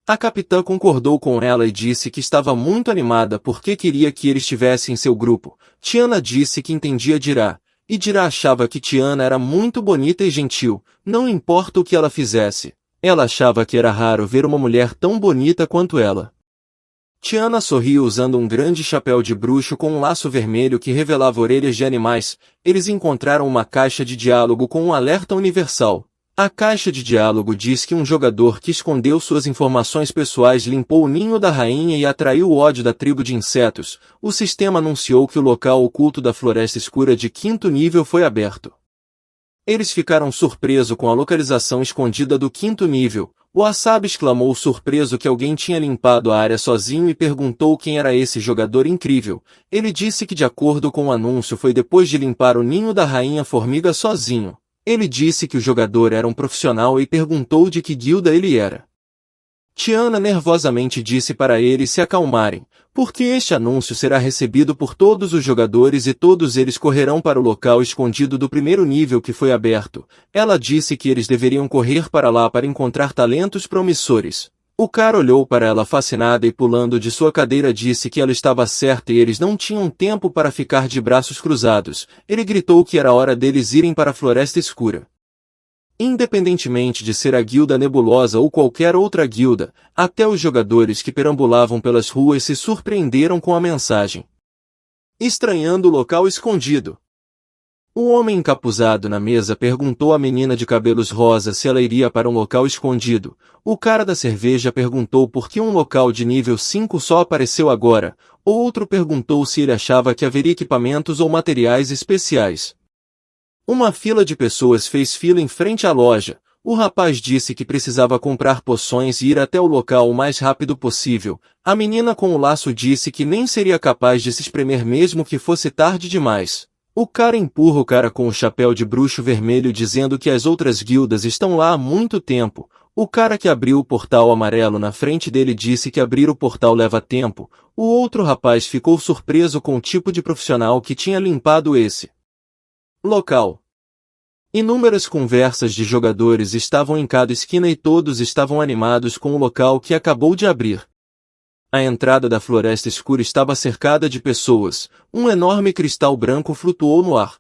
A capitã concordou com ela e disse que estava muito animada porque queria que ele estivesse em seu grupo. Tiana disse que entendia Dira, e Dira achava que Tiana era muito bonita e gentil, não importa o que ela fizesse. Ela achava que era raro ver uma mulher tão bonita quanto ela. Tiana sorriu usando um grande chapéu de bruxo com um laço vermelho que revelava orelhas de animais. Eles encontraram uma caixa de diálogo com um alerta universal. A caixa de diálogo diz que um jogador que escondeu suas informações pessoais limpou o ninho da rainha e atraiu o ódio da tribo de insetos. O sistema anunciou que o local oculto da Floresta Escura de 5º nível foi aberto. Eles ficaram surpresos com a localização escondida do 5º nível. O Asab exclamou surpreso que alguém tinha limpado a área sozinho e perguntou quem era esse jogador incrível. Ele disse que de acordo com o anúncio foi depois de limpar o ninho da rainha formiga sozinho. Ele disse que o jogador era um profissional e perguntou de que guilda ele era. Tiana nervosamente disse para eles se acalmarem, porque este anúncio será recebido por todos os jogadores e todos eles correrão para o local escondido do 1º nível que foi aberto. Ela disse que eles deveriam correr para lá para encontrar talentos promissores. O cara olhou para ela fascinada e pulando de sua cadeira disse que ela estava certa e eles não tinham tempo para ficar de braços cruzados. Ele gritou que era hora deles irem para a Floresta Escura. Independentemente de ser a Guilda Nebulosa ou qualquer outra guilda, até os jogadores que perambulavam pelas ruas se surpreenderam com a mensagem. Estranhando o local escondido. O homem encapuzado na mesa perguntou à menina de cabelos rosa se ela iria para um local escondido. O cara da cerveja perguntou por que um local de nível 5 só apareceu agora. O outro perguntou se ele achava que haveria equipamentos ou materiais especiais. Uma fila de pessoas fez fila em frente à loja. O rapaz disse que precisava comprar poções e ir até o local o mais rápido possível. A menina com o laço disse que nem seria capaz de se espremer mesmo que fosse tarde demais. O cara empurra o cara com o chapéu de bruxo vermelho dizendo que as outras guildas estão lá há muito tempo. O cara que abriu o portal amarelo na frente dele disse que abrir o portal leva tempo. O outro rapaz ficou surpreso com o tipo de profissional que tinha limpado esse local. Inúmeras conversas de jogadores estavam em cada esquina e todos estavam animados com o local que acabou de abrir. A entrada da Floresta Escura estava cercada de pessoas. Um enorme cristal branco flutuou no ar.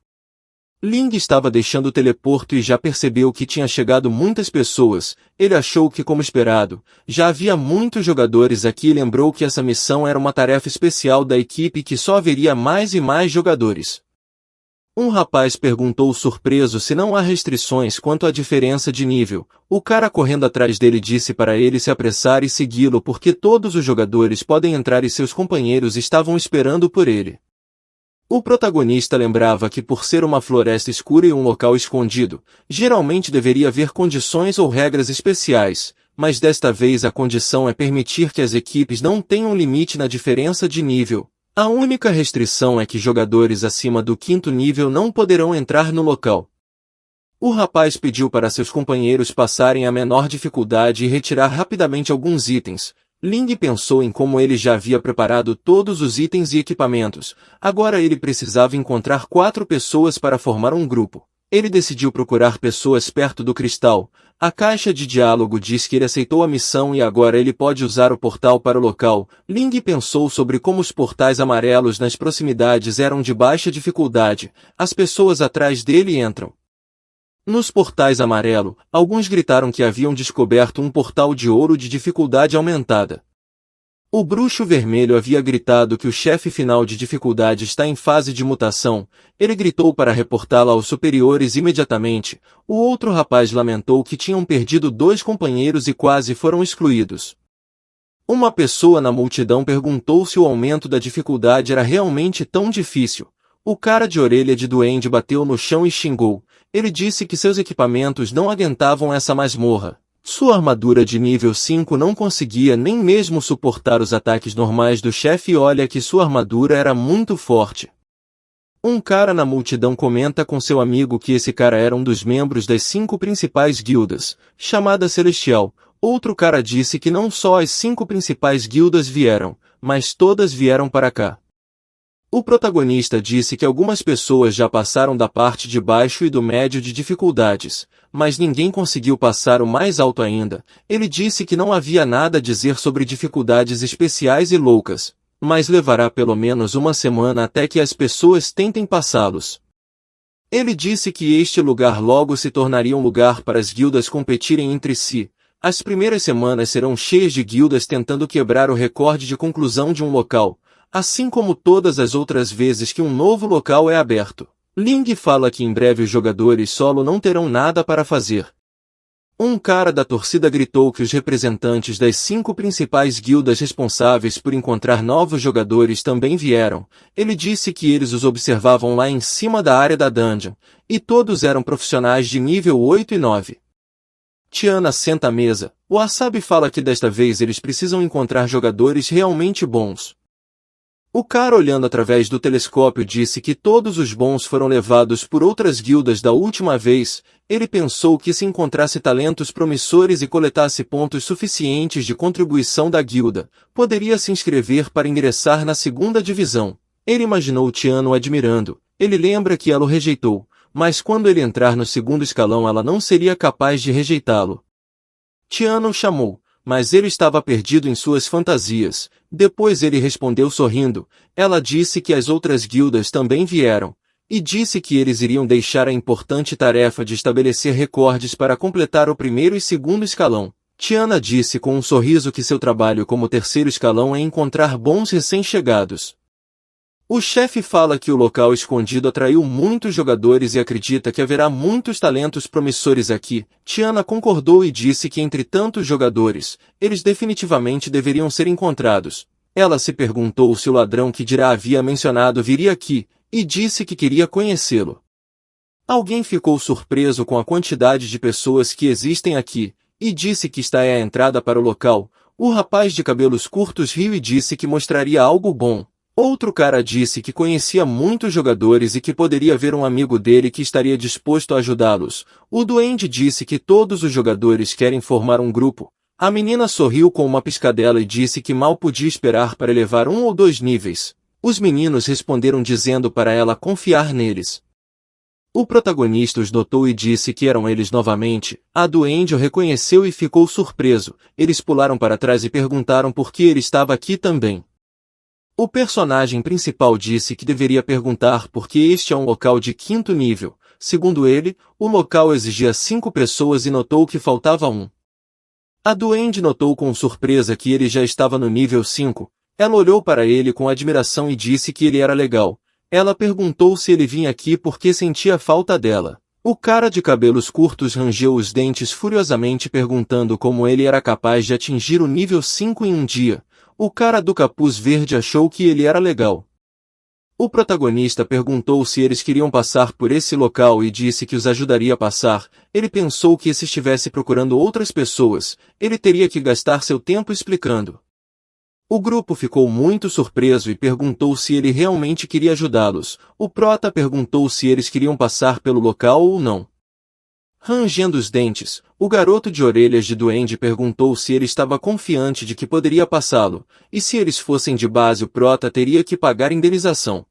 Ling estava deixando o teleporto e já percebeu que tinha chegado muitas pessoas. Ele achou que, como esperado, já havia muitos jogadores aqui e lembrou que essa missão era uma tarefa especial da equipe e que só haveria mais e mais jogadores. Um rapaz perguntou surpreso se não há restrições quanto à diferença de nível. O cara correndo atrás dele disse para ele se apressar e segui-lo porque todos os jogadores podem entrar e seus companheiros estavam esperando por ele. O protagonista lembrava que por ser uma floresta escura e um local escondido, geralmente deveria haver condições ou regras especiais, mas desta vez a condição é permitir que as equipes não tenham limite na diferença de nível. A única restrição é que jogadores acima do 5º nível não poderão entrar no local. O rapaz pediu para seus companheiros passarem a menor dificuldade e retirar rapidamente alguns itens. Ling pensou em como ele já havia preparado todos os itens e equipamentos. Agora ele precisava encontrar 4 pessoas para formar um grupo. Ele decidiu procurar pessoas perto do cristal. A caixa de diálogo diz que ele aceitou a missão e agora ele pode usar o portal para o local. Ling pensou sobre como os portais amarelos nas proximidades eram de baixa dificuldade. As pessoas atrás dele entram. Nos portais amarelo, alguns gritaram que haviam descoberto um portal de ouro de dificuldade aumentada. O bruxo vermelho havia gritado que o chefe final de dificuldade está em fase de mutação. Ele gritou para reportá-la aos superiores imediatamente. O outro rapaz lamentou que tinham perdido 2 companheiros e quase foram excluídos. Uma pessoa na multidão perguntou se o aumento da dificuldade era realmente tão difícil. O cara de orelha de duende bateu no chão e xingou. Ele disse que seus equipamentos não aguentavam essa masmorra. Sua armadura de nível 5 não conseguia nem mesmo suportar os ataques normais do chefe e olha que sua armadura era muito forte. Um cara na multidão comenta com seu amigo que esse cara era um dos membros das 5 principais guildas, chamada Celestial. Outro cara disse que não só as 5 principais guildas vieram, mas todas vieram para cá. O protagonista disse que algumas pessoas já passaram da parte de baixo e do médio de dificuldades, mas ninguém conseguiu passar o mais alto ainda. Ele disse que não havia nada a dizer sobre dificuldades especiais e loucas, mas levará pelo menos uma semana até que as pessoas tentem passá-los. Ele disse que este lugar logo se tornaria um lugar para as guildas competirem entre si. As primeiras semanas serão cheias de guildas tentando quebrar o recorde de conclusão de um local, assim como todas as outras vezes que um novo local é aberto. Ling fala que em breve os jogadores solo não terão nada para fazer. Um cara da torcida gritou que os representantes das 5 principais guildas responsáveis por encontrar novos jogadores também vieram. Ele disse que eles os observavam lá em cima da área da dungeon, e todos eram profissionais de nível 8 e 9. Tiana senta à mesa. O Wasabi fala que desta vez eles precisam encontrar jogadores realmente bons. O cara olhando através do telescópio disse que todos os bons foram levados por outras guildas da última vez. Ele pensou que se encontrasse talentos promissores e coletasse pontos suficientes de contribuição da guilda, poderia se inscrever para ingressar na segunda divisão. Ele imaginou Tiano admirando. Ele lembra que ela o rejeitou, mas quando ele entrar no segundo escalão ela não seria capaz de rejeitá-lo. Tiano o chamou, mas ele estava perdido em suas fantasias. Depois ele respondeu sorrindo. Ela disse que as outras guildas também vieram, e disse que eles iriam deixar a importante tarefa de estabelecer recordes para completar o primeiro e segundo escalão. Tiana disse com um sorriso que seu trabalho como terceiro escalão é encontrar bons recém-chegados. O chefe fala que o local escondido atraiu muitos jogadores e acredita que haverá muitos talentos promissores aqui. Tiana concordou e disse que entre tantos jogadores, eles definitivamente deveriam ser encontrados. Ela se perguntou se o ladrão que Dirá havia mencionado viria aqui, e disse que queria conhecê-lo. Alguém ficou surpreso com a quantidade de pessoas que existem aqui, e disse que está à entrada para o local. O rapaz de cabelos curtos riu e disse que mostraria algo bom. Outro cara disse que conhecia muitos jogadores e que poderia ver um amigo dele que estaria disposto a ajudá-los. O duende disse que todos os jogadores querem formar um grupo. A menina sorriu com uma piscadela e disse que mal podia esperar para elevar 1 ou 2 níveis. Os meninos responderam dizendo para ela confiar neles. O protagonista os notou e disse que eram eles novamente. A duende o reconheceu e ficou surpreso. Eles pularam para trás e perguntaram por que ele estava aqui também. O personagem principal disse que deveria perguntar porque este é um local de 5º nível. Segundo ele, o local exigia 5 pessoas e notou que faltava 1. A duende notou com surpresa que ele já estava no nível 5. Ela olhou para ele com admiração e disse que ele era legal. Ela perguntou se ele vinha aqui porque sentia falta dela. O cara de cabelos curtos rangeu os dentes furiosamente perguntando como ele era capaz de atingir o nível 5 em um dia. O cara do capuz verde achou que ele era legal. O protagonista perguntou se eles queriam passar por esse local e disse que os ajudaria a passar. Ele pensou que se estivesse procurando outras pessoas, ele teria que gastar seu tempo explicando. O grupo ficou muito surpreso e perguntou se ele realmente queria ajudá-los. O prota perguntou se eles queriam passar pelo local ou não. Rangendo os dentes, o garoto de orelhas de duende perguntou se ele estava confiante de que poderia passá-lo, e se eles fossem de base o prota teria que pagar indenização.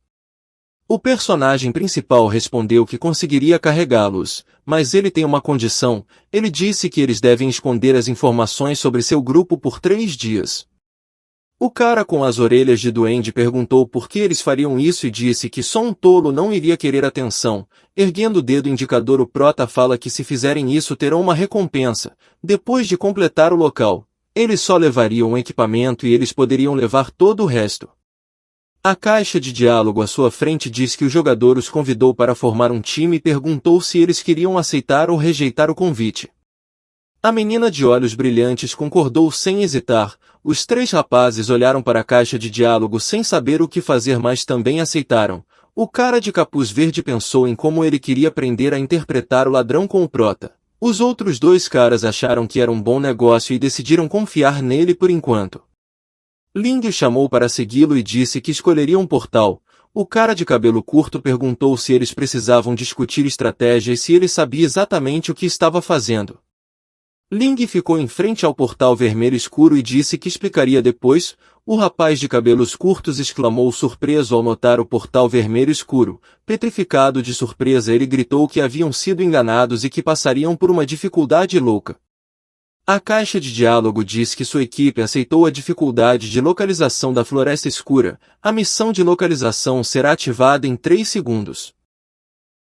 O personagem principal respondeu que conseguiria carregá-los, mas ele tem uma condição. Ele disse que eles devem esconder as informações sobre seu grupo por 3 dias. O cara com as orelhas de duende perguntou por que eles fariam isso e disse que só um tolo não iria querer atenção. Erguendo o dedo indicador, o prota fala que se fizerem isso terão uma recompensa. Depois de completar o local, eles só levariam um equipamento e eles poderiam levar todo o resto. A caixa de diálogo à sua frente diz que o jogador os convidou para formar um time e perguntou se eles queriam aceitar ou rejeitar o convite. A menina de olhos brilhantes concordou sem hesitar. Os 3 rapazes olharam para a caixa de diálogo sem saber o que fazer, mas também aceitaram. O cara de capuz verde pensou em como ele queria aprender a interpretar o ladrão com o prota. Os outros 2 caras acharam que era um bom negócio e decidiram confiar nele por enquanto. Ling o chamou para segui-lo e disse que escolheria um portal. O cara de cabelo curto perguntou se eles precisavam discutir estratégia e se ele sabia exatamente o que estava fazendo. Ling ficou em frente ao portal vermelho escuro e disse que explicaria depois. O rapaz de cabelos curtos exclamou surpreso ao notar o portal vermelho escuro. Petrificado de surpresa, ele gritou que haviam sido enganados e que passariam por uma dificuldade louca. A caixa de diálogo diz que sua equipe aceitou a dificuldade de localização da floresta escura. A missão de localização será ativada em 3 segundos.